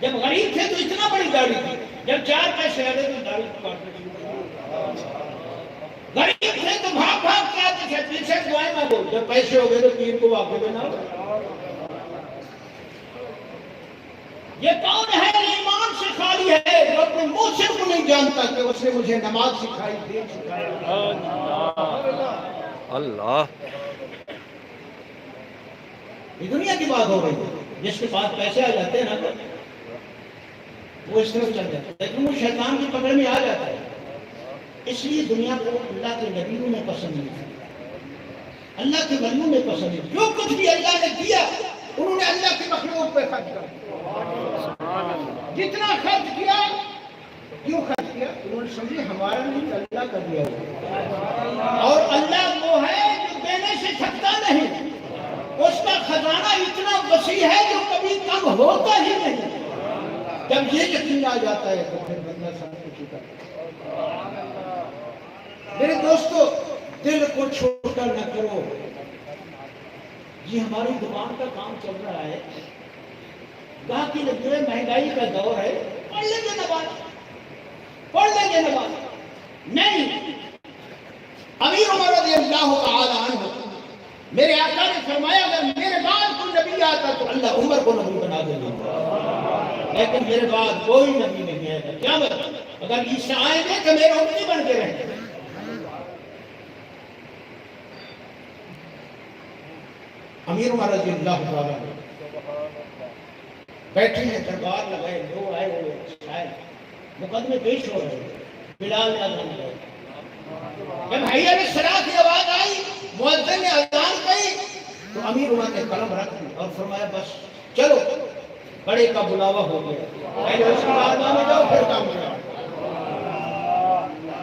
جب غریب تھے تو اتنا بڑی گاڑی تھی، جب 4 پیسے آ گئے تو داڑھی کاٹنا شروع کر دیا۔ غریب تھے تو بھاگ بھاگ کے آتے تھے، پیچھے دعائیں مانگو، جب پیسے ہو گئے تو پیر کو واقع بنا۔ یہ کون ہے ایمان سے خالی ہے جو اپنے موسم کو نہیں جانتا کہ اس نے مجھے نماز سکھائی، دین سکھایا۔ اللہ یہ دنیا کی بات ہو رہی ہے، جس کے پاس پیسے آ جاتے ہیں نا وہ اس طرف چل جاتا ہے، لیکن وہ شیطان کی پکڑ میں آ جاتا ہے۔ اس لیے دنیا کو اللہ کے نبیوں نے پسند نہیں، اللہ کے ولیوں نے پسند نہیں۔ جو کچھ بھی اللہ نے دیا انہوں نے اللہ کی مخلوق پہ خرچ کر دیا۔ جتنا خرچ کیا، کیوں خرچ کیا؟ انہوں نے سمجھے ہمارا نہیں اللہ کا دیا ہوا، اور اللہ وہ ہے جو دینے سے تھکتا نہیں، اس کا خزانہ اتنا وسیع ہے جو کبھی کم ہوتا ہی نہیں۔ جب یہ یقین آ جاتا ہے تو پھر بندہ سب کچھ کرتا ہے۔ میرے دوستو، دل کو چھوٹا نہ کرو۔ یہ ہماری دکان کا کام چل رہا ہے، گاہکی لگی ہے، مہنگائی کا دور ہے، پڑھ لیں گے نماز، پڑھ لیں گے نماز۔ نہیں، امیر عمر رضی اللہ تعالی عنہ، میرے آقا نے فرمایا اگر میرے بعد کوئی نبی آتا تو اللہ عمر کو نبی بنا دے گا، لیکن میرے بعد کوئی نبی نہیں آئے گا۔ کیا مطلب؟ اگر عیسیٰ آئیں گے تو میرے امتی بن کے رہیں گے۔ امیر عمر رضی اللہ تعالی عنہ بیٹھے ہیں، دربار لگائے، لوگ آئے ہوئے، شاید مقدمے پیش ہو رہے ہیں، بلال نے اذان لگائی۔ جب حی علی الصلاۃ کی آواز آئی، مؤذن نے اذان کہی تو امیر عمر نے قلم رکھ دی اور فرمایا بس چلو، بڑے کا بلاوا ہو گیا، پہلے اس کی بارگاہ میں جاؤ پھر کام کرو۔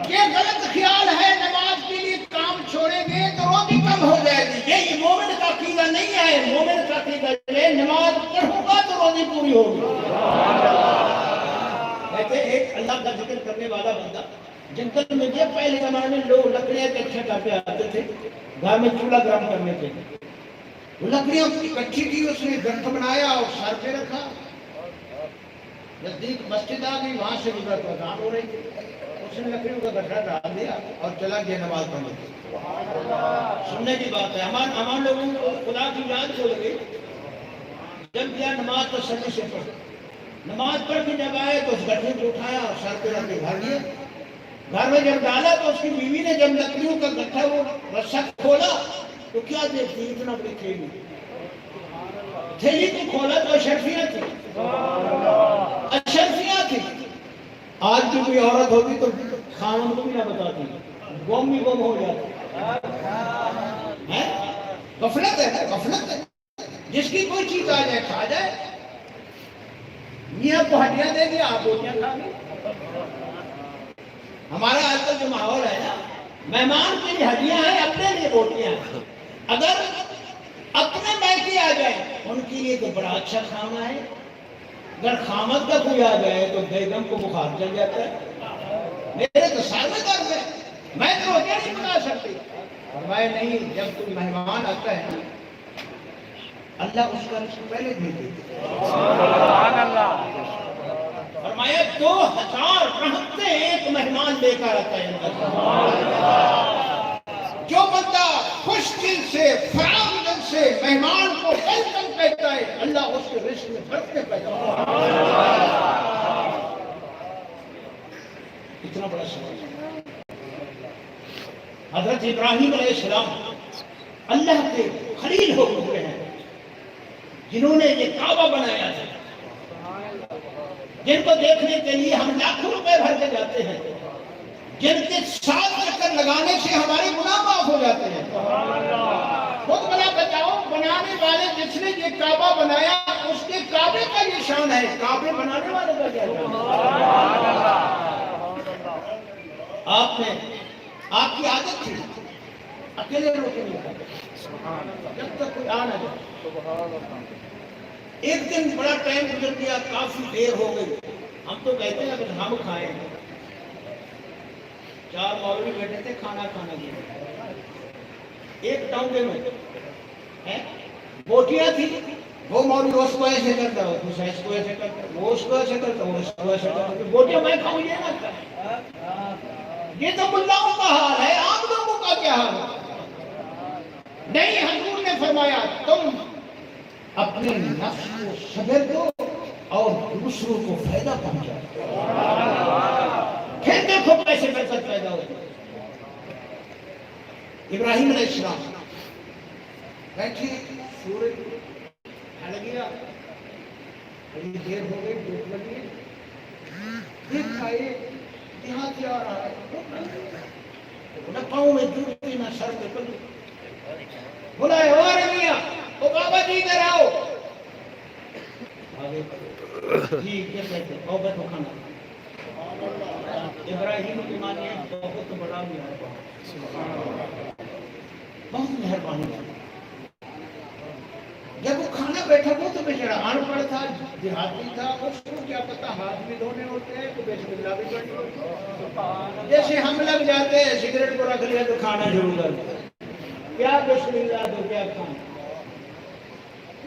یہ غلط خیال ہے نماز کے لیے کام چھوڑیں گے تو روزی کم ہو جائے گی، یہ مومن کا عقیدہ نہیں ہے۔ مومن کا عقیدہ ہے نماز پڑھوں گا تو روزی پوری ہوگی۔ کہتے ایک اللہ کا ذکر کرنے والا بندہ جنگل میں گیا، پہلے زمانے میں لوگ لکڑیاں اکٹھے کرتے آتے تھے، گھر میں چولہا گرم کرنے کے لیے، وہ لکڑیاں اکٹھی کی، اس نے گٹھ بنایا اور سر پہ رکھا، نزدیک مسجد آ گئی، وہاں سے ادھر اذان ہو رہی تھی، اس نے لکڑیوں کا گٹھا ڈال دیا اور چلا گیا نماز پڑھنے کے لیے۔ سننے کی بات ہے، ہمارے لوگوں کو خدا کی یاد ہو گئی، جب گیا نماز تو سجدے سے پڑھ، نماز پڑھ کے جب آئے تو اس گٹھے کو اٹھایا اور سر پہ رکھ کے گھر گیا۔ گھر میں جب ڈالا تو اس کی بیوی نے جب لکڑیوں کا گٹھا وہ رسا کھولا تو کیا دیکھتی اتنا بڑی تھیلی، تھیلی کو کھولا تو اشرفیاں تھی، اشرفیاں تھی۔ آج بھی کوئی عورت ہوتی تو خاوند کو بھی نہ بتاتی، گم بھی گم ہو جاتی۔ غفلت ہے، غفلت ہے، جس کی کوئی چیز آ جائے کھا جائے۔ میاں کو ہڈیاں دے دیا، آپ روٹیاں کھا گئے۔ ہمارا آج کل جو ماحول ہے نا، مہمان کے لیے ہڈیاں ہیں، اپنے لیے روٹیاں ہیں۔ اگر اپنے میکے آ جائے ان کے لیے تو بڑا اچھا کھانا ہے، اگر خامد کا کوئی آ جائے تو بیگم کو بخار چل جاتا ہے۔ میرے تو سر میں درد ہے، میں تو روٹیاں نہیں بنا سکتی۔ فرمایا نہیں، جب کوئی مہمان آتا ہے اللہ اس کا رزق پہلے بھیج دیتا ہے۔ سبحان اللہ۔ فرمایا 2000 رحمتیں ایک مہمان لے کر آتا ہے۔ جو بندہ خوش دل سے، فراغ دل سے مہمان کو ویلکم کہتا ہے، اللہ اس کے رزق میں برکتیں پیدا کرتا ہے۔ اتنا بڑا سوال۔ حضرت ابراہیم علیہ السلام اللہ کے خلیل ہو گئے ہیں، جنہوں نے یہ کعبہ بنایا ہے، جن کو دیکھنے کے لیے ہم لاکھوں روپے بھر کے جاتے ہیں، جن کے 7 چکر لگانے سے ہمارے گناہ معاف ہو جاتے ہیں۔ خود بنا بچاؤ، بنانے والے جس نے یہ کعبہ بنایا اس کے کعبے کا یہ شان ہے، کعبے بنانے والے کا کیا شان ہے؟ آپ کی عادت تھی اکیلے روٹی نہیں کھاتے جب تک کوئی آ نہ جائے۔ ایک دن بڑا ٹائم گزر گیا، کافی دیر ہو گئی، ہم تو کہتے ہیں اگر ہم کھائیں، 4 مولوی بیٹھے تھے کھانا کھانا گیا، ایک ٹانگے میں بوٹیاں تھی، وہ مولوی اس کو ایسے کرتا ہے، دوسرا اس کو ایسے کرتا ہے، وہ اس کو ایسے کرتا ہے، وہ اس کو ایسے کرتا ہے، بوٹیاں میں کھاؤں یہ نہ کھائیں۔ یہ تو ملاؤں کا حال ہے، عام لوگوں کا کیا حال ہے؟ نہیں، حضور نے فرمایا تم اپنے نفس کو صبر دو اور دوسروں کو فائدہ پہنچاؤ، پھر دیکھو کیسے برکت پیدا ہوگی۔ ابراہیم علیہ السلام بیٹھے، سورج ڈھل گیا، بڑی دیر ہو گئی، بھوک لگی، دیکھا یہاں سے آ رہا ہے، نہ پاؤں میں جوتی نہ سر پہ پگڑی، بولا ہے اور میاں او بابا جی ادھر آؤ، جی کیا کہتے ہیں، او بیٹھو کھانا۔ ابراہیم کی مانی بہت بڑا بہت مہربانی ہے۔ جب وہ کھانا بیٹھا وہ تو بیچارہ ان پڑھ تھا، دیہاتی تھا، اس کو کیا پتا ہاتھ بھی دھونے ہوتے ہیں تو بسم اللہ بھی پڑھنی ہوتی ہے۔ جیسے ہم لگ جاتے ہیں سگریٹ کو رکھ لیا تو کھانا شروع کر دیا، کیا بسم اللہ تو کیا کھانا،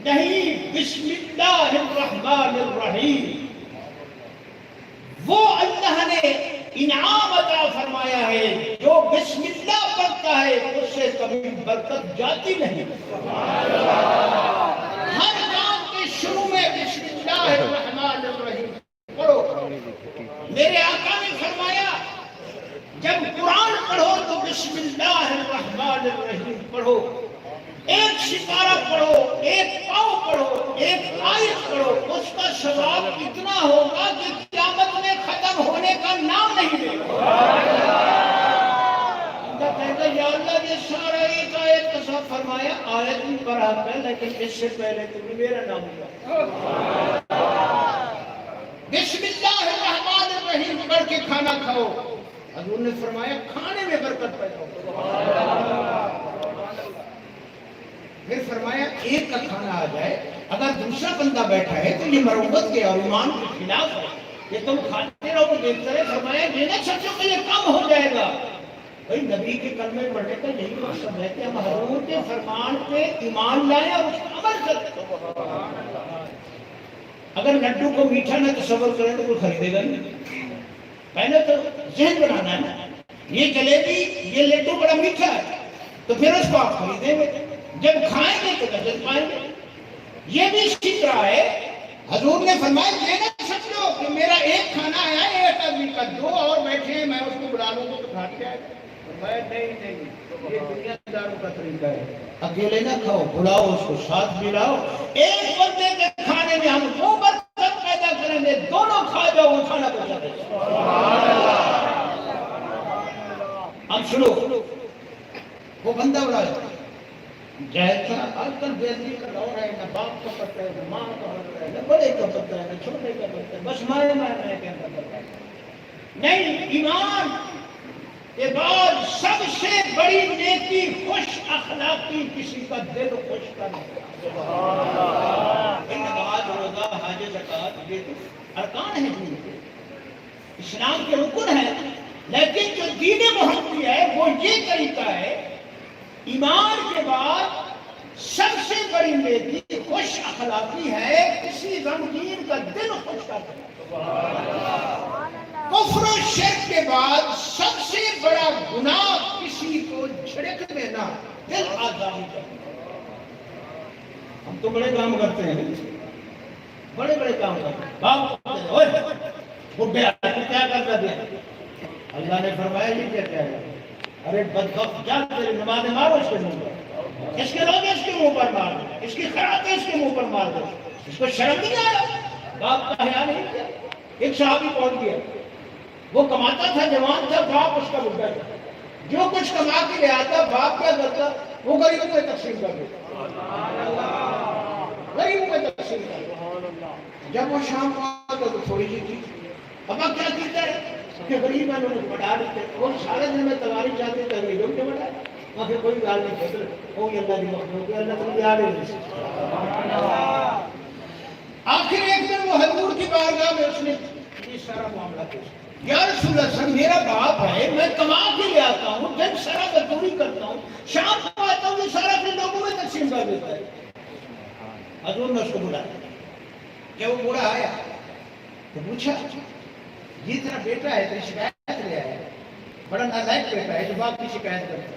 نہیں، بسم اللہ الرحمن الرحیم وہ اللہ نے انعام عطا فرمایا ہے، جو بسم اللہ پڑھتا ہے اس سے کبھی برکت جاتی نہیں۔ ہر کام کے شروع میں بسم اللہ الرحمن الرحیم پڑھو۔ میرے آقا نے فرمایا جب قرآن پڑھو تو بسم اللہ الرحمن الرحیم پڑھو، ایک سپارہ پڑھو، ایک پاؤ پڑھو، ایک آیت پڑھو، اس کا ثواب اتنا ہوگا کہ قیامت میں ختم ہونے کا نام نہیں لے گا۔ کہتا یا اللہ یہ سارا ایک آیت کا ساتھ فرمایا، آیت بھی پڑھا ہے لیکن اس سے پہلے تو میرا نام لیا۔ بسم اللہ الرحمن الرحیم پڑھ کے کھانا کھاؤ، حضور نے فرمایا کھانے میں برکت پیدا ہو۔ پھر فرمایا ایک کا کھانا آ جائے، اگر دوسرا بندہ بیٹھا ہے تو یہ مروت کے اور ایمان کے خلاف ہے، یہ تم کھاتے رہو دیکھتے رہے، فرمایا یہ نہ سوچو کہ یہ کم ہو جائے گا۔ بھائی نبی کے کلمے پڑھنے کا یہی مقصد ہے کہ ہم حضور کے فرمان پہ ایمان لائیں اور اس پر عمل کریں۔ اگر لڈو کو میٹھا نہ تصور کریں تو کوئی خریدے گا نہیں۔ پہلے تو ذہن بنانا ہے نا، یہ جلیبی یہ لڈو بڑا میٹھا ہے تو پھر اس کو آپ خریدیں گے، جب کھائیں گے تو لذت پائیں گے۔ یہ بھی اسی طرح ہے، حضور نے فرمایا یہ نہ سمجھ لو کہ میرا ایک کھانا آیا ہے ایک آدمی کا، دو اور بیٹھے ہیں میں اس کو بلا لوں گا تو کھا کے آئے۔ فرمایا نہیں، یہ دنیا داروں کا طریقہ ہے، اکیلے نہ کھاؤ، بلاؤ اس کو ساتھ بھی لاؤ۔ ایک بندے کے کھانے میں ہم دو برکت پیدا کریں گے، دونوں کھا جاؤ وہ کھانا بچا دے۔ اب سنو، وہ بندہ بڑا جیسا آج کل بیدی کا دور ہے، نہ باپ کا پتہ ہے، نہ ماں کا پتہ ہے، نہ بڑے کا پتہ ہے، نہ چھوٹے کا پتہ ہے، بس مائے کے اندر پتہ ہے۔ نہیں، ایمان کے بعد سب سے بڑی نیکی خوش اخلاقی، کسی کا دل خوش کرنا۔ نماز، روزہ، حج، زکوٰۃ یہ تو ارکان ہیں دین کے، اسلام کے رکن ہیں، لیکن جو دین محمدی ہے وہ یہ طریقہ ہے، ایمان کے بعد سب سے بڑی نیکی خوش اخلاقی ہے، کسی غمگین کا دل خوش کرنا۔ کفر و شرک کے بعد سب سے بڑا گناہ کسی کو جھڑک دینا، دل آزادی کرنا۔ ہم تو بڑے کام کرتے ہیں، بڑے بڑے کام کرتے ہیں، باپ بڈھے کیا کرتا دیا، اللہ نے فرمایا یہ کیا کہہ رہا ہے، ارے بدبخت جا تیری نمازیں مارو اس کے منہ پر، اس کے روزے اس کے منہ پر مار دو، اس کی خیراتیں اس کے منہ پر مار دو، اس کو شرم نہیں آیا، باپ کا حیا نہیں کیا۔ ایک صحابی پہنچ گیا، وہ کماتا تھا، جوان تھا، باپ اس کا بڈھا تھا، جو کچھ کما کے لے آتا باپ کیا کرتا؟ وہ غریبوں میں تقسیم کر دیتا، غریبوں میں تقسیم کر دیتا۔ جب وہ شام کو آتا تو تھوڑی سی تھی، ابا کیا کہتا ہے کہ غریب ہے انہوں نے بڑھا دیتے، وہ سارے دن میں تمہاری چاہتے تھے غریبوں کے بڑھا، وہاں پھر کوئی گال نہیں کہتے وہ اللہ کی مخلوق ہے، اللہ تمہیں یاد ہے۔ آخر ایک دن وہ حضور کی بارگاہ میں اس نے یہ سارا معاملہ پیش کیا، یا رسول اللہ میرا باپ ہے، میں کما کے لے آتا ہوں، دن سارا مزدوری کرتا ہوں، شام کو آتا ہوں یہ سارا پھر لوگوں میں تقسیم کر دیتا ہے۔ حضور نے اس کو بلایا، جب وہ بوڑھا آیا تو پوچھا یہ تیرا بیٹا ہے تیری شکایت لے آیا، بڑا نالائق بیٹا ہے جو باپ کی شکایت کرتا ہے،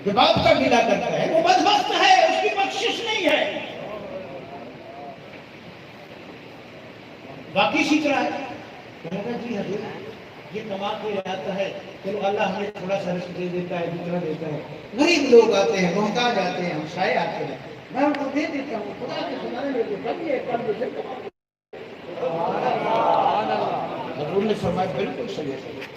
جو باپ کا گلہ کرتا ہے، وہ بدبخت ہے، اس کی بخشش نہیں ہے، باقی اسی طرح ہے۔ کہنے لگا جی حضور یہ کما کے آتا ہے چلو اللہ ہمیں تھوڑا سا رزق دے دیتا ہے، جتنا دیتا ہے، غریب لوگ آتے ہیں، محتاج آتے ہیں، ہمسائے آتے ہیں، میں ان کو دے دیتا ہوں، خدا کے سنانے میں جو کمی ہے کم سے کم۔ حضور نے فرمایا بالکل صحیح ہے۔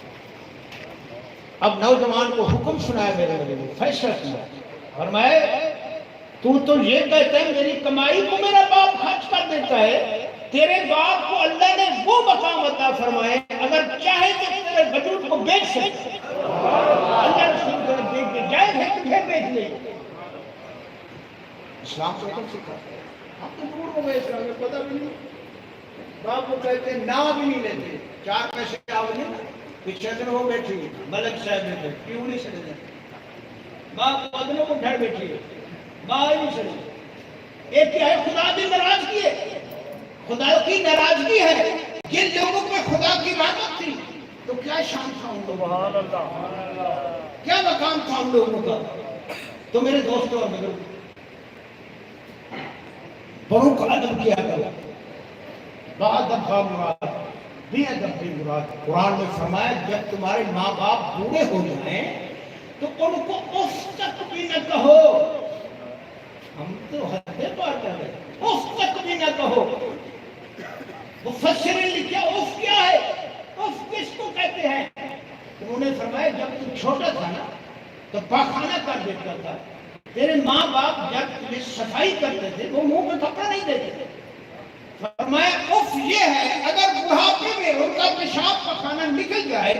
اب نوجوان کو حکم سنایا میرے نبی نے، فیصلہ کیا، فرمایا تو یہ کہتا ہے میری کمائی کو میرا باپ خرچ کر دیتا ہے، تیرے باپ کو اللہ نے وہ مقام عطا فرمائے اگر چاہے تو تیرے وجود کو بیچ سکتے، اللہ رسول کو دیکھ کے جائز ہے تو پھر بیچ لے۔ اسلام کو ایک سکھا، ہم تو دور ہو گئے اسلام میں، پتہ بھی نہیں، باپ کو کہتے ہیں نا بھی نہیں لیتے، 4 پیسے آوے پیچھے دن ہو بیٹھی ملک صاحب نے کیوں نہیں سنے جاتے، باپ قدموں کو ڈھڑ بیٹھی ہے، ماں ہی نہیں سنے۔ ایک کیا ہے خدا بھی ناراض کیے، خدا کی ناراضگی ہے، جن لوگوں پہ خدا کی رحمت تھی تو کیا شان تھا ان لوگوں کا، کیا مقام تھا ان لوگوں کا۔ تو میرے دوستوں اور بزرگوں، بڑوں کا ادب کیا کرو، بادب با مراد بے ادب بے مراد۔ قرآن میں فرمایا جب تمہارے ماں باپ بوڑھے ہو جائیں تو ان کو اس تک بھی نہ کہو، ہم تو حدیں پار کر رہے ہیں، اس تک بھی نہ کہو۔ مفسرین نے لکھا اف کیا ہے، اف کس کو کہتے ہیں؟ انہوں نے فرمایا جب تم چھوٹا تھا نا تو پاخانہ کر دیتا تھا، تیرے ماں باپ جب تمہیں صفائی کرتے تھے وہ منہ میں کپڑا نہیں دیتے تھے، فرمایا اف یہ ہے اگر بڑھاپے میں ان کا پیشاب پاخانہ نکل جائے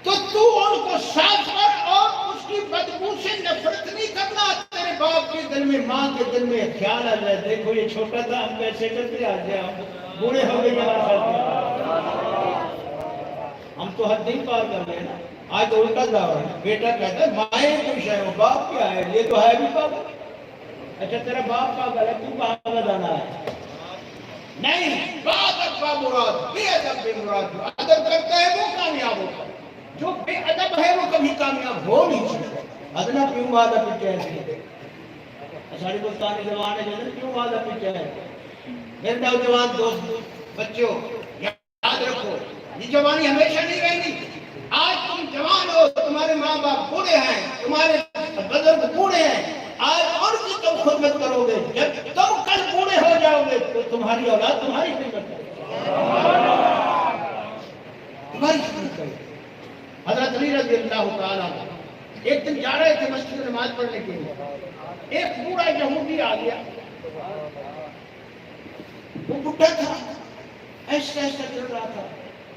تو تو ان کو صاف کر اور اس کی بدبو سے نفرت نہیں کرنا، تیرے باپ کے دل میں ماں کے دل میں خیال آ جائے دیکھو یہ چھوٹا تھا ہم کیسے کرتے آ جائے، ہم بوڑھے ہو گئے ہم تو حد نہیں پار کر رہے ہیں نا۔ آج تو الٹا جا رہا ہے، بیٹا کہتا ہے مائیں خوش ہے، باپ کیا ہے، یہ تو ہے بھی پاگل۔ اچھا تیرا باپ پاگل ہے، تو کہاں جانا ہے؟ نہیں، بادب با مراد بے ادب بے مراد۔ ادب کرتا ہے وہ کامیاب ہوتا ہے، جو بے ادب ہے وہ کبھی کامیاب ہو نہیں سکتا۔ ادنا کیوں وعدہ پیچھے ہے، ساڑی بلتانی زبان ہے جنہوں کیوں وعدہ پیچھے ہے۔ میرے نوجوان دوست بچوں یاد رکھو یہ جوانی ہمیشہ نہیں رہے گی۔ آج تم جوان ہو، تمہارے ماں باپ بوڑھے ہیں، تمہارے بزرگ بوڑھے ہیں، آج اور کی تم خدمت کرو گے، جب تم کل بوڑھے ہو جاؤ گے تو تمہاری اولاد تمہاری خدمت کرے گی، تمہاری خدمت کرے گی۔ حضرت علی رضی اللہ تعالیٰ ایک دن جا رہے تھے مسجد میں نماز پڑھنے کے لیے، ایک بوڑھا یہودی آ گیا، وہ بڈھا تھا، ایسا ایسا چل رہا تھا۔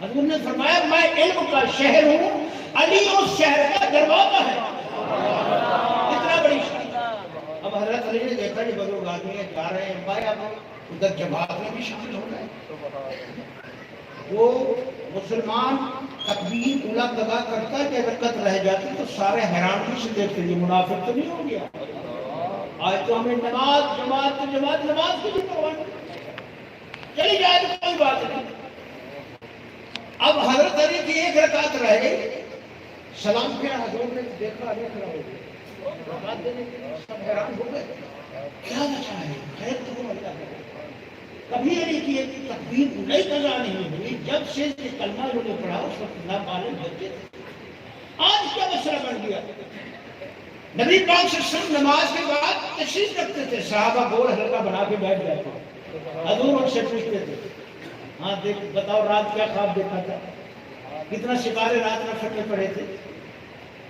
حضور نے فرمایا میں علم کا شہر ہوں، علی اس شہر کا دروازہ ہے، اتنا بڑی شان۔ اب حضرت علی نے دیکھا یہ بزرگ آدمی جا رہے ہیں، بھائی اب ادھر جماعت میں بھی شامل ہو گئے۔ وہ مسلمان تکبیر اولا دگا کرتا ہے کہ حرکت رہ جاتی تو سارے حیرانگی سے دیکھتے یہ منافق تو نہیں ہو گیا۔ آج تو ہمیں نماز نماز کی بھی پرواہ نہیں، چلی جائے تو کوئی بات نہیں۔ اب حضرت علی کی ایک رکعت رہ گئی، سلام کیا، حضور نے دیکھا علی کھڑا ہو گیا، رکعت دینے کے لیے سب حیران ہو گئے، کیا بچا ہے، خیر تو وہ اللہ ہے۔ کبھی علی کی ایک تکبیر نئی قضا نہیں ہوئی، جب سے یہ کلمہ انہوں نے پڑھا اس وقت نابالغ بچے تھے۔ آج کیا مسئلہ بن گیا، نبی پاک صلی اللہ علیہ وسلم نماز کے بعد تشریف رکھتے تھے، صحابہ گول حلقہ بنا کے بیٹھ جاتے، حضور ان سے پوچھتے تھے ہاں دیکھ بتاؤ رات کیا خواب دیکھا تھا، کتنا ستارے رات میں پھٹے پڑے تھے،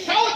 100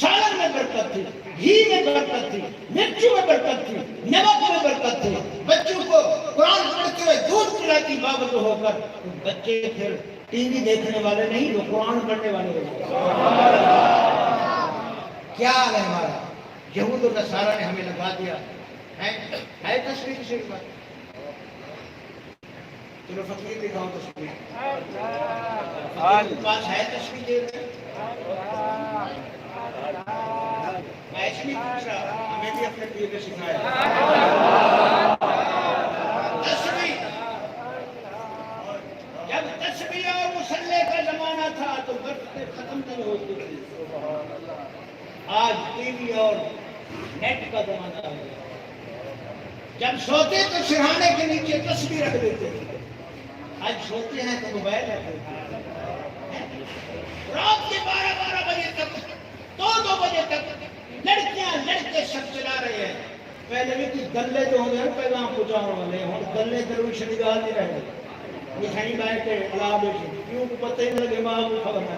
سالن میں برکت تھی، گھی میں برکت تھی، مرچی میں برکت تھی، نمک میں برکت تھی. بچوں کو قرآن پڑھتے ہوئے دودھ پلاتی باوجود ہو کر بچے پھر ٹی وی دیکھنے والے نہیں، وہ قرآن پڑھنے والے ہوتے. کیا حال ہے ہمارا؟ یہود و نصارہ نے ہمیں لگا دیا ہے تصویر شریف پر. چلو فقیر دکھاؤ تصویر. فقیر کے پاس ہے تصویر دے رہے. میں اس لیے پوچھ رہا، ہمیں بھی اپنے پیر نے سکھایا تصویر. جب تصویر اور مصلے کا زمانہ تھا تو برکتیں ختم نہیں ہوتی تھی. آج ٹی وی اور نیٹ کا زمانہ ہے. جب سوتے تو سرہانے کے نیچے تصویر رکھ دیتے تھے، آج سوتے ہیں تو موبائل رکھ دیتے ہیں. رات کے 12 بجے تک 2 بجے تک لڑکیاں لڑکے سب چلا رہے ہیں. پہلے بھی کچھ گلے جو ہوں گے پیغام پہنچانے والے ہوں گلے ضرور شنیگار نہیں رہے. مٹھائی لائے کے علاوہ کیوں کو پتہ ہی نہیں لگے ماں کو خبر نہ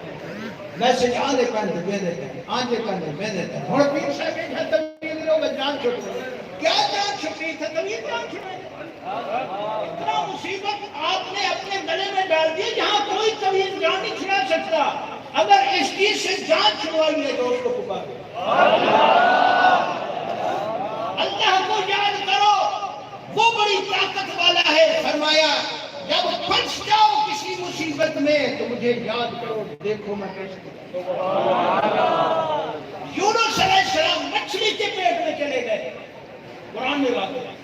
میسج آدھے کاندھے دے دیتے ہیں، آدھے کاندھے میں دیتے ہیں. اور پیر صاحب ایک حد تبیر لوگ جان چھوٹ رہے. کیا جان چھپی تھا تبیر جان چھپی. اتنا مصیبت آپ نے اپنے گلے میں ڈال دی جہاں کوئی طویل جان نہیں چھڑا سکتا. اگر اس چیز سے جان چھڑوائی ہے تو اس کو پکارو. اللہ کو یاد کرو، وہ بڑی طاقت والا ہے. فرمایا جب پھنس جاؤ کسی مصیبت میں تو مجھے یاد کرو، دیکھو میں کیسے. یونس علیہ السلام مچھلی کے پیٹ میں چلے گئے. قرآن میں بات ہے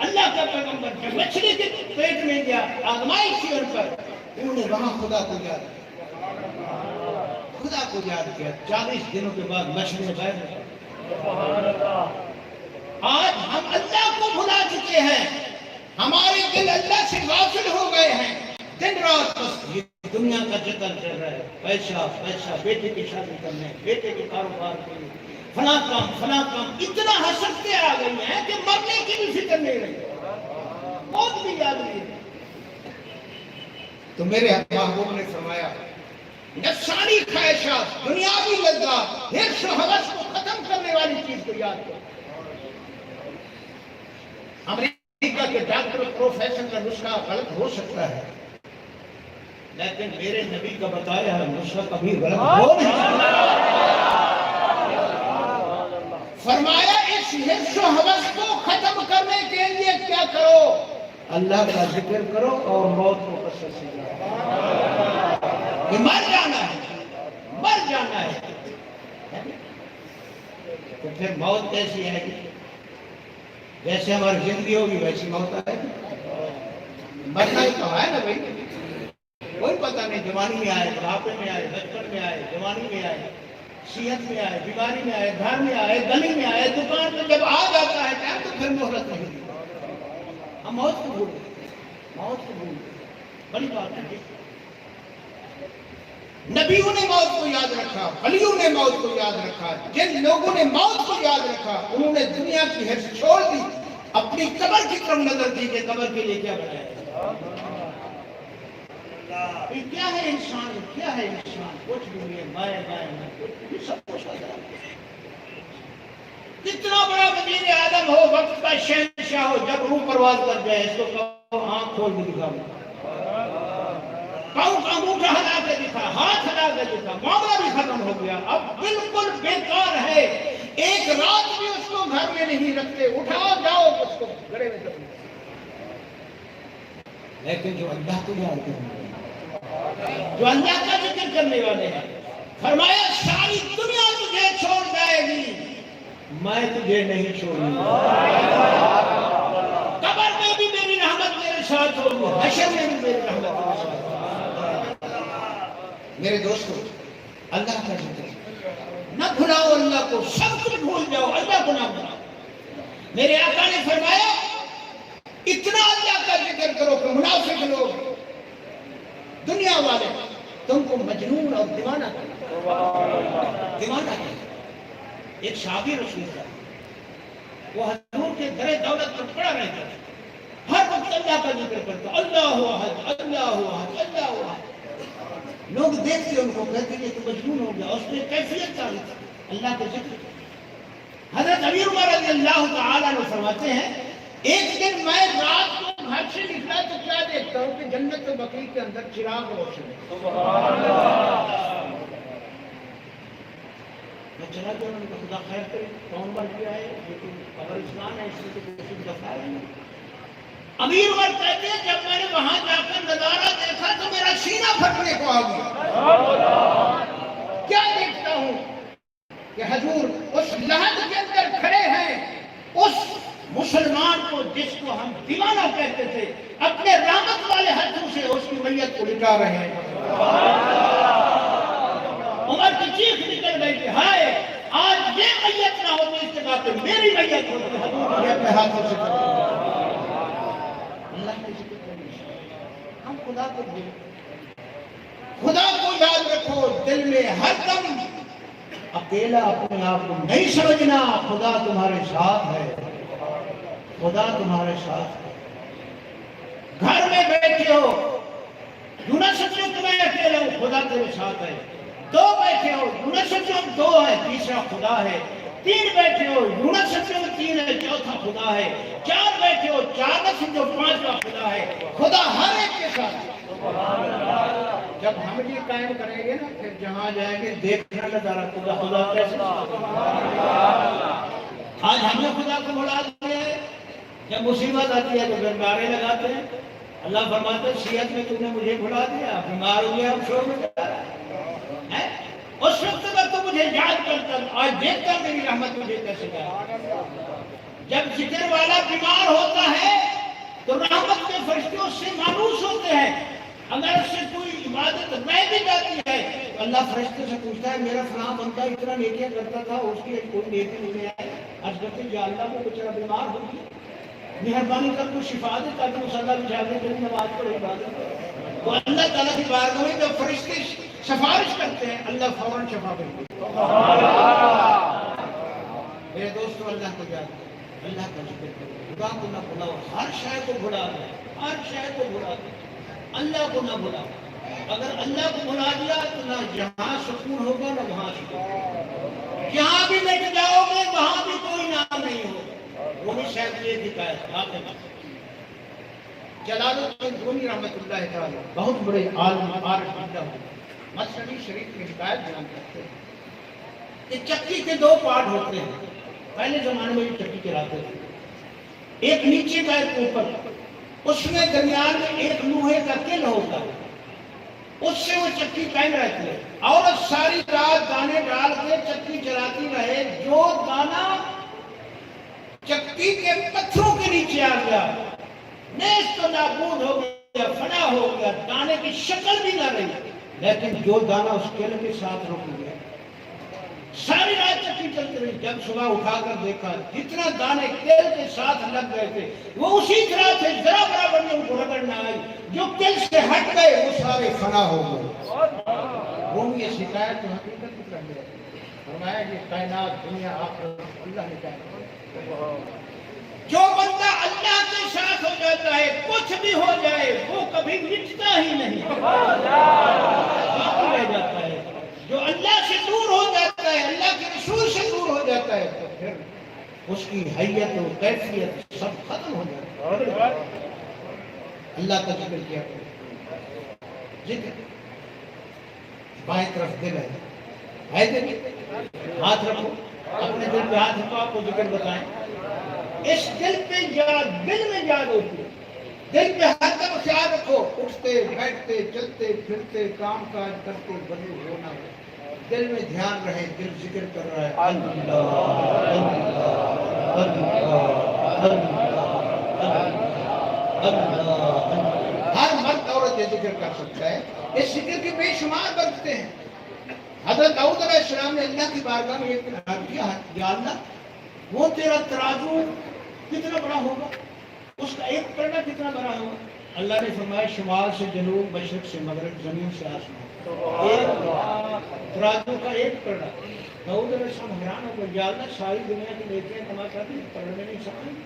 اللہ کا پیغمبر جب مچھلی کے پیٹ میں گیا آزمائش کی ان پر، انہوں نے وہاں خدا کو یاد کیا. خدا کو یاد کیا. 40 دنوں کے بعد مچھلی غائب ہو. آج ہم اللہ کو بھلا چکے ہیں، ہمارے دل اللہ سے غافل ہو گئے ہیں. دن رات بس یہ دنیا کا ذکر چل رہا ہے. پیسہ پیسہ، بیٹے کی شادی کرنے، بیٹے کے کاروبار کے لیے فلاں کام. اتنا حسرتیں آ گئی ہیں کہ مرنے کی بھی فکر نہیں رہی، موت بھی یاد نہیں رہی. تو میرے محبوب نے فرمایا نفسانی خواہشات، دنیاوی لذات، حرص و ہوس کو ختم کرنے والی چیز کو یاد کرو. امریکہ کے ڈاکٹر پروفیسر کا نسخہ غلط ہو سکتا ہے، لیکن میرے نبی کا بتایا نسخہ کبھی غلط ہو نہیں سکتا. فرمایا اس حرص و ہوس کو ختم کرنے کے لیے کیا کرو؟ اللہ کا ذکر کرو اور موت کو قصر سے جاؤ. یہ مر جانا ہے، مر جانا ہے. تو پھر موت کیسی ہے؟ جیسے ہماری زندگی ہوگی ویسی موت آئے گی. مرنا ہی تو ہے نا بھائی. کوئی پتہ نہیں جوانی میں آئے، بڑھاپے میں آئے، بچپن میں آئے، جوانی میں آئے، صحت میں آئے، بیماری میں آئے، گھر میں آئے، گلی میں آئے، دکان میں جب آ جاتا ہے ٹائم تو پھر مہلت نہیں دی. ہم موت کو بھول گئے، موت کو بھول گئے. بڑی بات ہے. نبیوں نے موت کو یاد رکھا، ولیوں نے موت کو یاد رکھا. جن لوگوں نے موت کو یاد رکھا انہوں نے دنیا کی حرص چھوڑ دی، اپنی قبر کی طرف نظر دی کہ قبر کے لیے کیا بنایا. کیا ہے انسان؟ کیا ہے انسان؟ کچھ بھی نہیں ہے. مائے مائے میں سب کچھ ہوتا ہے. کتنا بڑا وزیر اعظم ہو، وقت کا شہنشاہ ہو، جب روح پرواز کر جائے اس کو کہو آنکھ کھول کے دکھاؤ، پاؤں انگوٹھا ہلا کے دکھا، ہاتھ ہلا کے دکھا. معاملہ بھی ختم ہو گیا. اب بالکل بیکار ہے. ایک رات بھی اس کو گھر میں نہیں رکھتے. اٹھاؤ جاؤ اس کو گڑے میں رکھو. لیکن جو اللہ کو یاد کرنے والے، جو اللہ کا ذکر کرنے والے ہیں، فرمایا ساری دنیا تجھے چھوڑ جائے گی، میں تجھے نہیں چھوڑوں گا. قبر میں بھی میری رحمت میرے ساتھ ہوگی، حشر میں بھی میری رحمت میرے ساتھ ہوگی. میرے دوستو، اللہ کا ذکر نہ بھلاؤ. اللہ کو سب کچھ بھول جاؤ، اللہ کو نہ بھلاؤ. میرے آقا نے فرمایا اتنا اللہ کا ذکر کرو کہ منافق لوگ، دنیا والے تم کو مجنون اور دیوانہ دیوانہ. ایک صحابی رسول اللہ، وہ حضور کے در دولت پر پڑا رہتا تھا، ہر وقت اللہ کا ذکر کرتا، اللہ احد اللہ احد اللہ احد. لوگ دیکھتے ان کو کہتے کہ تو مجنون ہو گیا. اس میں کیفیت کیا تھی؟ اللہ کے ذکر. حضرت امیر عمر رضی اللہ تعالیٰ عنہ فرماتے ہیں ایک دن میں رات کو گھر سے نکلا تو کیا دیکھتا ہوں کہ جنت بقیع کے اندر چراغ روشن ہے. میں چلا گیا, میں نے کہا خدا خیر کرے, کون بن گیا ہے, لیکن قبرستان ہے, اس میں تو کسی دفعہ ہے نہیں. امیر عمر کہتے ہیں جب میں نے وہاں جا کر نظارہ دیکھا تو میرا سینہ پھٹنے کو آ گیا. کیا دیکھتا ہوں کہ حضور اس لحد کے اندر کھڑے ہیں, اس مسلمان کو جس کو ہم دیوانہ کہتے تھے اپنے رحمت والے ہاتھوں سے اس کی میت کو لٹا رہے ہیں. عمر کی چیخ نکل گئی کہ ہائے آج یہ میت نہ ہو تو اس جگہ پہ میری میت ہو. حضور نے اپنے ہاتھوں سے اللہ کے ذکر کریں. ہم خدا کو بھولیں, خدا کو یاد رکھو دل میں ہر دم. اکیلا اپنے آپ کو نہیں سمجھنا, خدا تمہارے ساتھ ہے, خدا تمہارے ساتھ ہے. گھر میں بیٹھے ہو یوں نہ سمجھو کہ میں اکیلا ہوں, خدا تیرے ساتھ ہے. دو بیٹھے ہو یوں نہ سمجھو دو ہے تیسرا خدا ہے. تین بیٹھے ہو یوں نہ سمجھو تین ہے چوتھا خدا ہے. چار بیٹھے ہو چار نہ سمجھو پانچواں خدا ہے. خدا ہر ایک کے ساتھ ہے. جب ہم یہ قائم کریں گے نا پھر جہاں جائیں گے دیکھنا نظارہ خدا خدا کیسے. آج ہم نے خدا کو بڑھا دیا ہے, جب مصیبت آتی ہے تو پھر نعرے لگاتے ہیں. اللہ فرماتا ہے صحت میں تم نے مجھے بھلا دیا, بیمار ہو گیا, ہم شور میں جا رہا ہے. اس وقت اگر تو مجھے یاد کرتا, آج دیکھتا میری رحمت مجھے کیسے جائے. جب ذکر والا بیمار ہوتا ہے تو رحمت کے فرشتے اس سے مانوس ہوتے ہیں. اگر اس سے کوئی عبادت رہ بھی جاتی ہے تو اللہ فرشتے سے پوچھتا ہے میرا فلاں بندہ اتنا نیکیاں کرتا تھا, اس کی کوئی نیکی نہیں آئی. عرض کرتے یا اللہ وہ بیچارہ بیمار ہو گیا, مہربانی کر کو شفا دے تاکہ مصلی بچھا دے پھر نماز پڑھ عبادت کرے. تو اللہ تعالیٰ کی بارگاہ میں جب فرشتے سفارش کرتے ہیں اللہ فوراً شفا کرتے ہیں. میرے دوستو اللہ کو یاد کرو, اللہ کا ذکر کرو, خدا کو نہ بھلاؤ. ہر شے کو بھلا دے, ہر شے کو بھلا دے, اللہ کو نہ بھلا. اگر اللہ کو بھلا دیا تو نہ جہاں سکون ہوگا نہ وہاں سکون. جہاں بھی مٹ جاؤ گے وہاں بھی کوئی نام نہیں ہوگا. وہ بھی شاید یہ دکھایا. جلال الدین رومی رحمۃ اللہ تعالی بہت بڑے عالم عارف بندہ ہوئے, مسنوی شریف میں حکایت بیان کرتے ہیں کہ چکی کے دو پارٹ ہوتے ہیں. پہلے زمانے میں یہ چکی چلاتے تھے, ایک نیچے کا ایک اوپر. اس میں درمیان میں ایک لوہے کا کل ہوتا ہے, اس سے وہ چکی قائم رہتی ہے. عورت ساری رات دانے ڈال کے چکی چلاتی رہے, جو دانا چکی کے پتھروں کے نیچے آ گیا نیست و نابود ہو گیا, فنا ہو گیا, دانے کی شکل بھی نہ رہی. لیکن جو دانا اس کل کے ساتھ رک گیا, ساری رات چکی چلتی رہی. جب صبح اٹھا کر دیکھا جتنا دانے کل کے ساتھ لگ گئے تھے وہ اسی طرح تھے, ذرا برابر میں ان کو رگڑ نہ آئی. جو کل سے ہٹ گئے وہ سارے فنا ہو گئے. وہ یہ شکایت تو حقیقت کی کر لیا. فرمایا یہ کائنات دنیا آخرت اللہ نے کہا جو بندہ اللہ کے ساتھ ہو جاتا ہے کچھ بھی ہو جائے وہ کبھی مٹتا ہی نہیں, باقی رہ جاتا ہے. جو اللہ سے دور ہو جاتا ہے, اللہ کے رسول سے دور ہو جاتا ہے, تو پھر اس کی حیت و کیفیت سب ختم ہو جاتا ہے. اللہ کا ذکر کیا کرو. ذکر بائیں طرف دل ہے دل, ہاتھ رکھو, اپنے دل پہ ہاتھ رکھو, آپ کو ذکر بتائیں. اس دل پہ یاد, دل میں یاد ہوتی ہے. دل پہ ہر طرف خیال رکھو, اٹھتے بیٹھتے چلتے پھرتے کام کاج کرتے بندے ہونا ہو, دل میں دھیان رہے, دل ذکر کر رہا ہے اللہ اللہ اللہ اللہ. ہر مرد عورت یہ ذکر کر سکتا ہے. اس ذکر کے بے شمار برکتیں ہیں. حضرت داؤد علیہ السلام نے اللہ کی بارگاہ میں ایک کہا کیا, یا اللہ وہ تیرا ترازو کتنا بڑا ہوگا, اس کا ایک پردہ کتنا بڑا ہوگا. اللہ نے فرمایا شمال سے جنوب, مشرق سے مغرب, زمین سے آسمان, ترازو کا ایک پردہ. داؤد علیہ السلام حیران ہو گئے, یا اللہ ساری دنیا کی نیکیاں کما کرتی پردے میں نہیں سمجھ.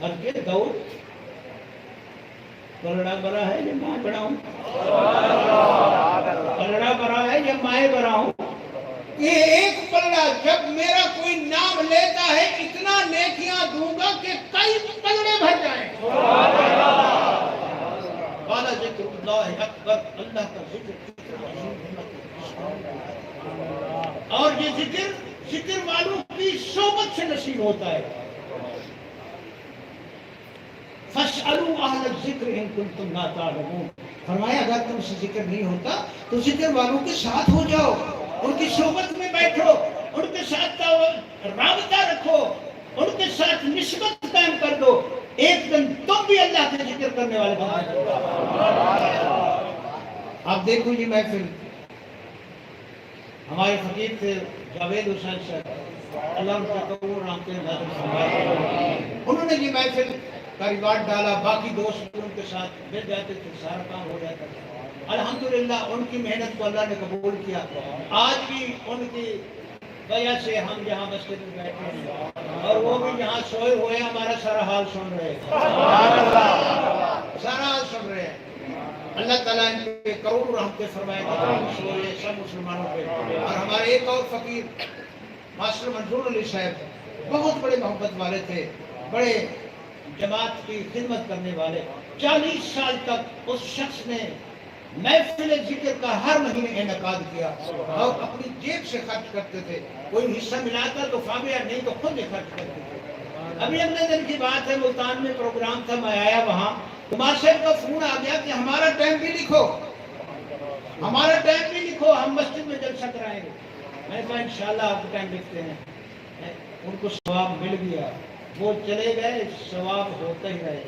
اور یہ داؤد پلڑا بڑا ہے یا میں بڑا ہوں؟ پلڑا بڑا ہے یا میں بڑا ہوں؟ یہ ایک پلڑا جب میرا کوئی نام لیتا ہے اتنا نیکیاں دوں گا کہ کئی پلڑے بھر جائیں. والا ذکر اللہ اکبر، اللہ کا ذکر اور یہ ذکر والوں کی صحبت سے نصیب ہوتا ہے. فَاسْأَلُوا أَهْلَ الذِّكْرِ إِن كُنتُمْ لَا تَعْلَمُونَ. فرمایا اگر تم سے ذکر نہیں ہوتا تو ذکر والوں کے ساتھ ہو جاؤ، ان کی صحبت میں بیٹھو، ان کے ساتھ رابطہ رکھو، ان کے ساتھ نسبت قائم کر دو. ایک دن تم بھی اللہ کے ذکر کرنے والے بن جاؤ. آپ دیکھو یہ محفل ہمارے فقیر تھے جاوید حسین صاحب، اللہ ان کا قبول رحمت انہوں نے یہ محفل کا ریکارڈ ڈالا. باقی دوست ان کے ساتھ مل جاتے تھے، سارا کام ہو جاتا تھا. الحمدللہ ان کی محنت کو اللہ نے قبول کیا. آج بھی ان کی وجہ سے ہم یہاں مسجد میں بیٹھے ہیں اور وہ بھی یہاں سوئے ہوئے ہمارا سارا حال سن رہے ہیں، سارا حال سن رہے ہیں. اللہ تعالیٰ ان کے کروڑ رحمتیں فرمائے سوئے سب مسلمانوں پہ. اور ہمارے ایک اور فقیر ماسٹر منظور علی صاحب بہت بڑے محبت والے تھے، بڑے جماعت کی خدمت کرنے والے. 40 سال تک اس شخص نے محفل ذکر کا ہر مہینے انعقاد کیا اور اپنی جیب سے خرچ کرتے تھے. کوئی حصہ ملاتا تو فابیا نہیں تو خود ہی خرچ کرتے تھے. ابھی اگلے دن کی بات ہے، ملتان میں پروگرام تھا، میں آیا وہاں، عمر صاحب کا فون آ گیا کہ ہمارا ٹائم بھی لکھو، ہمارا ٹائم بھی لکھو، ہم مسجد میں جلسہ کرائیں گے. میں نے کہا انشاءاللہ آپ کو ٹائم لکھتے ہیں. ان کو ثواب مل گیا، وہ چلے گئے، ثواب ہوتا ہی رہے.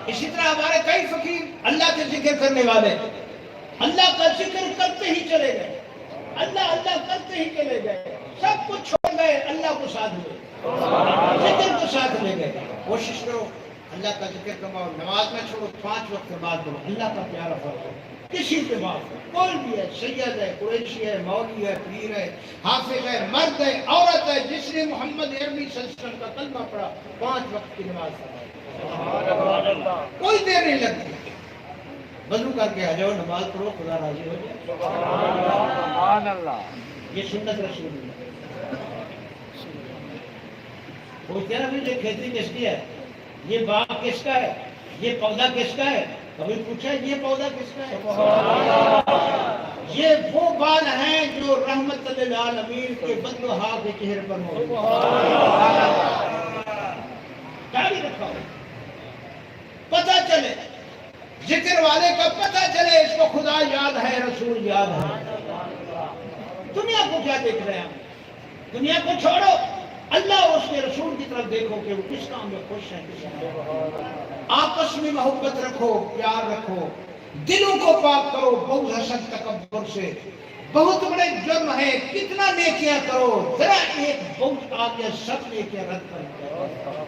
اسی طرح ہمارے کئی فقیر اللہ کے ذکر کرنے والے اللہ کا ذکر کرتے ہی چلے گئے، اللہ اللہ کرتے ہی چلے گئے، سب کچھ چھوڑ گئے، اللہ کو ساتھ لے ذکر کو ساتھ لے گئے. کوشش کرو اللہ کا ذکر کماؤ، نماز میں چھوڑو، 5 وقت نماز پڑھو، اللہ کا پیارا فرض. کسی پہ معاف کوئی بھی ہے، سید ہے، قریشی ہے، مولوی ہے، پیر ہے، حافظ ہے، مرد ہے، عورت ہے، جس نے محمد عربی صلی اللہ علیہ وسلم کا کلمہ پڑھا 5 وقت کی نماز پڑھا، کوئی دیر نہیں لگتی. وضو کر کے آ جاؤ، نماز پڑھو، خدا راضی ہو جائے. سبحان اللہ. یہ سنت رسول اللہ. پوچھتے ہیں نا یہ کھیتی کس کی ہے، یہ باغ کس کا ہے، یہ پودا کس کا ہے؟ کبھی پوچھا یہ پودا کس کا ہے؟ یہ وہ بال ہیں جو رحمت للعالمین کے بدلہا کے چہرے پر موجود جاری رکھا ہو. پتہ چلے ذکر والے کا، پتہ چلے اس کو خدا یاد ہے، رسول یاد ہے. دنیا کو کیا دیکھ رہے ہیں؟ دنیا کو چھوڑو، اللہ اور اس کے رسول کی طرف دیکھو کہ وہ کس کام میں خوش ہیں، کس کام میں. آپس میں محبت رکھو، پیار رکھو، دلوں کو پاک کرو بغض حسد تکبر سے. بہت بڑے جرم ہے، کتنا نیکیاں کرو، ذرا ایک بغض آ گیا سب نیکیاں رد کر دیتا ہے،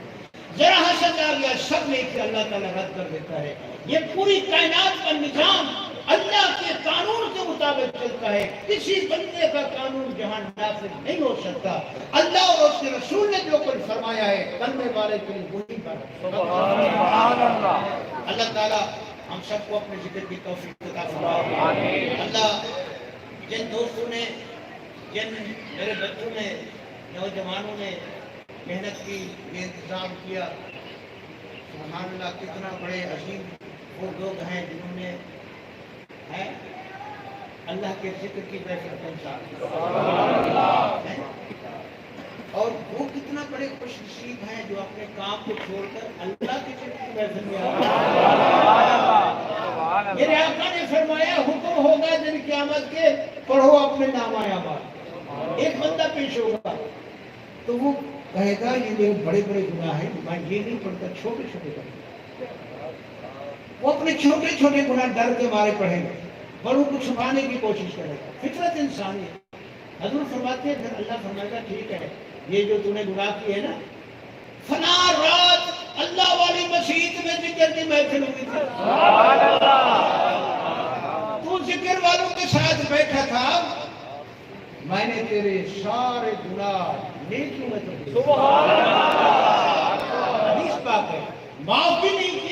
ذرا حسد آ گیا سب نیکیاں اللہ تعالیٰ رد کر دیتا ہے. یہ پوری کائنات کا نظام اللہ کے قانون کے مطابق چلتا ہے. کسی بندے کا قانون جہاں نافذ نہیں ہو سکتا. اللہ اور اس کے رسول نے جو کچھ فرمایا ہے کرنے والے کے لیے وہی بات. اللہ تعالیٰ ہم سب کو اپنے ذکر کی توفیق عطا فرمائے. اللہ جن دوستوں نے، جن میرے بچوں نے، نوجوانوں نے محنت کی، یہ انتظام کیا، سبحان اللہ کتنا بڑے عظیم وہ لوگ ہیں جنہوں نے اللہ کے ذکر کی محفل پہنچا. اور وہ کتنا بڑے خوش نصیب ہیں جو اپنے کام کو چھوڑ کر اللہ کے ذکر کی محفل میں آئے. میرے آقا نے فرمایا حکم ہوگا دن قیامت کے، پڑھو اپنے نام آیا. ایک بندہ پیش ہوگا تو وہ کہے گا یہ میرے بڑے بڑے گناہ ہیں، میں یہ نہیں پڑھتا، چھوٹے چھوٹے پڑھتا. وہ اپنے چھوٹے چھوٹے گناہ ڈر کے مارے پڑھیں گے، بڑوں کو چھپانے کی کوشش کرے گا. فطرت انسانی ہے. حضور فرماتے ہیں پھر اللہ فرمائے گا ٹھیک ہے، یہ جو تم نے گناہ کی ہے نا، فلاں رات اللہ والی مسجد میں ذکر کی محفل ہوئی تھی، تو ذکر والوں کے ساتھ بیٹھا تھا، میں نے تیرے سارے گناہ نیکیوں میں تبدیل. حدیث پاک ہے، معاف بھی نہیں کیا،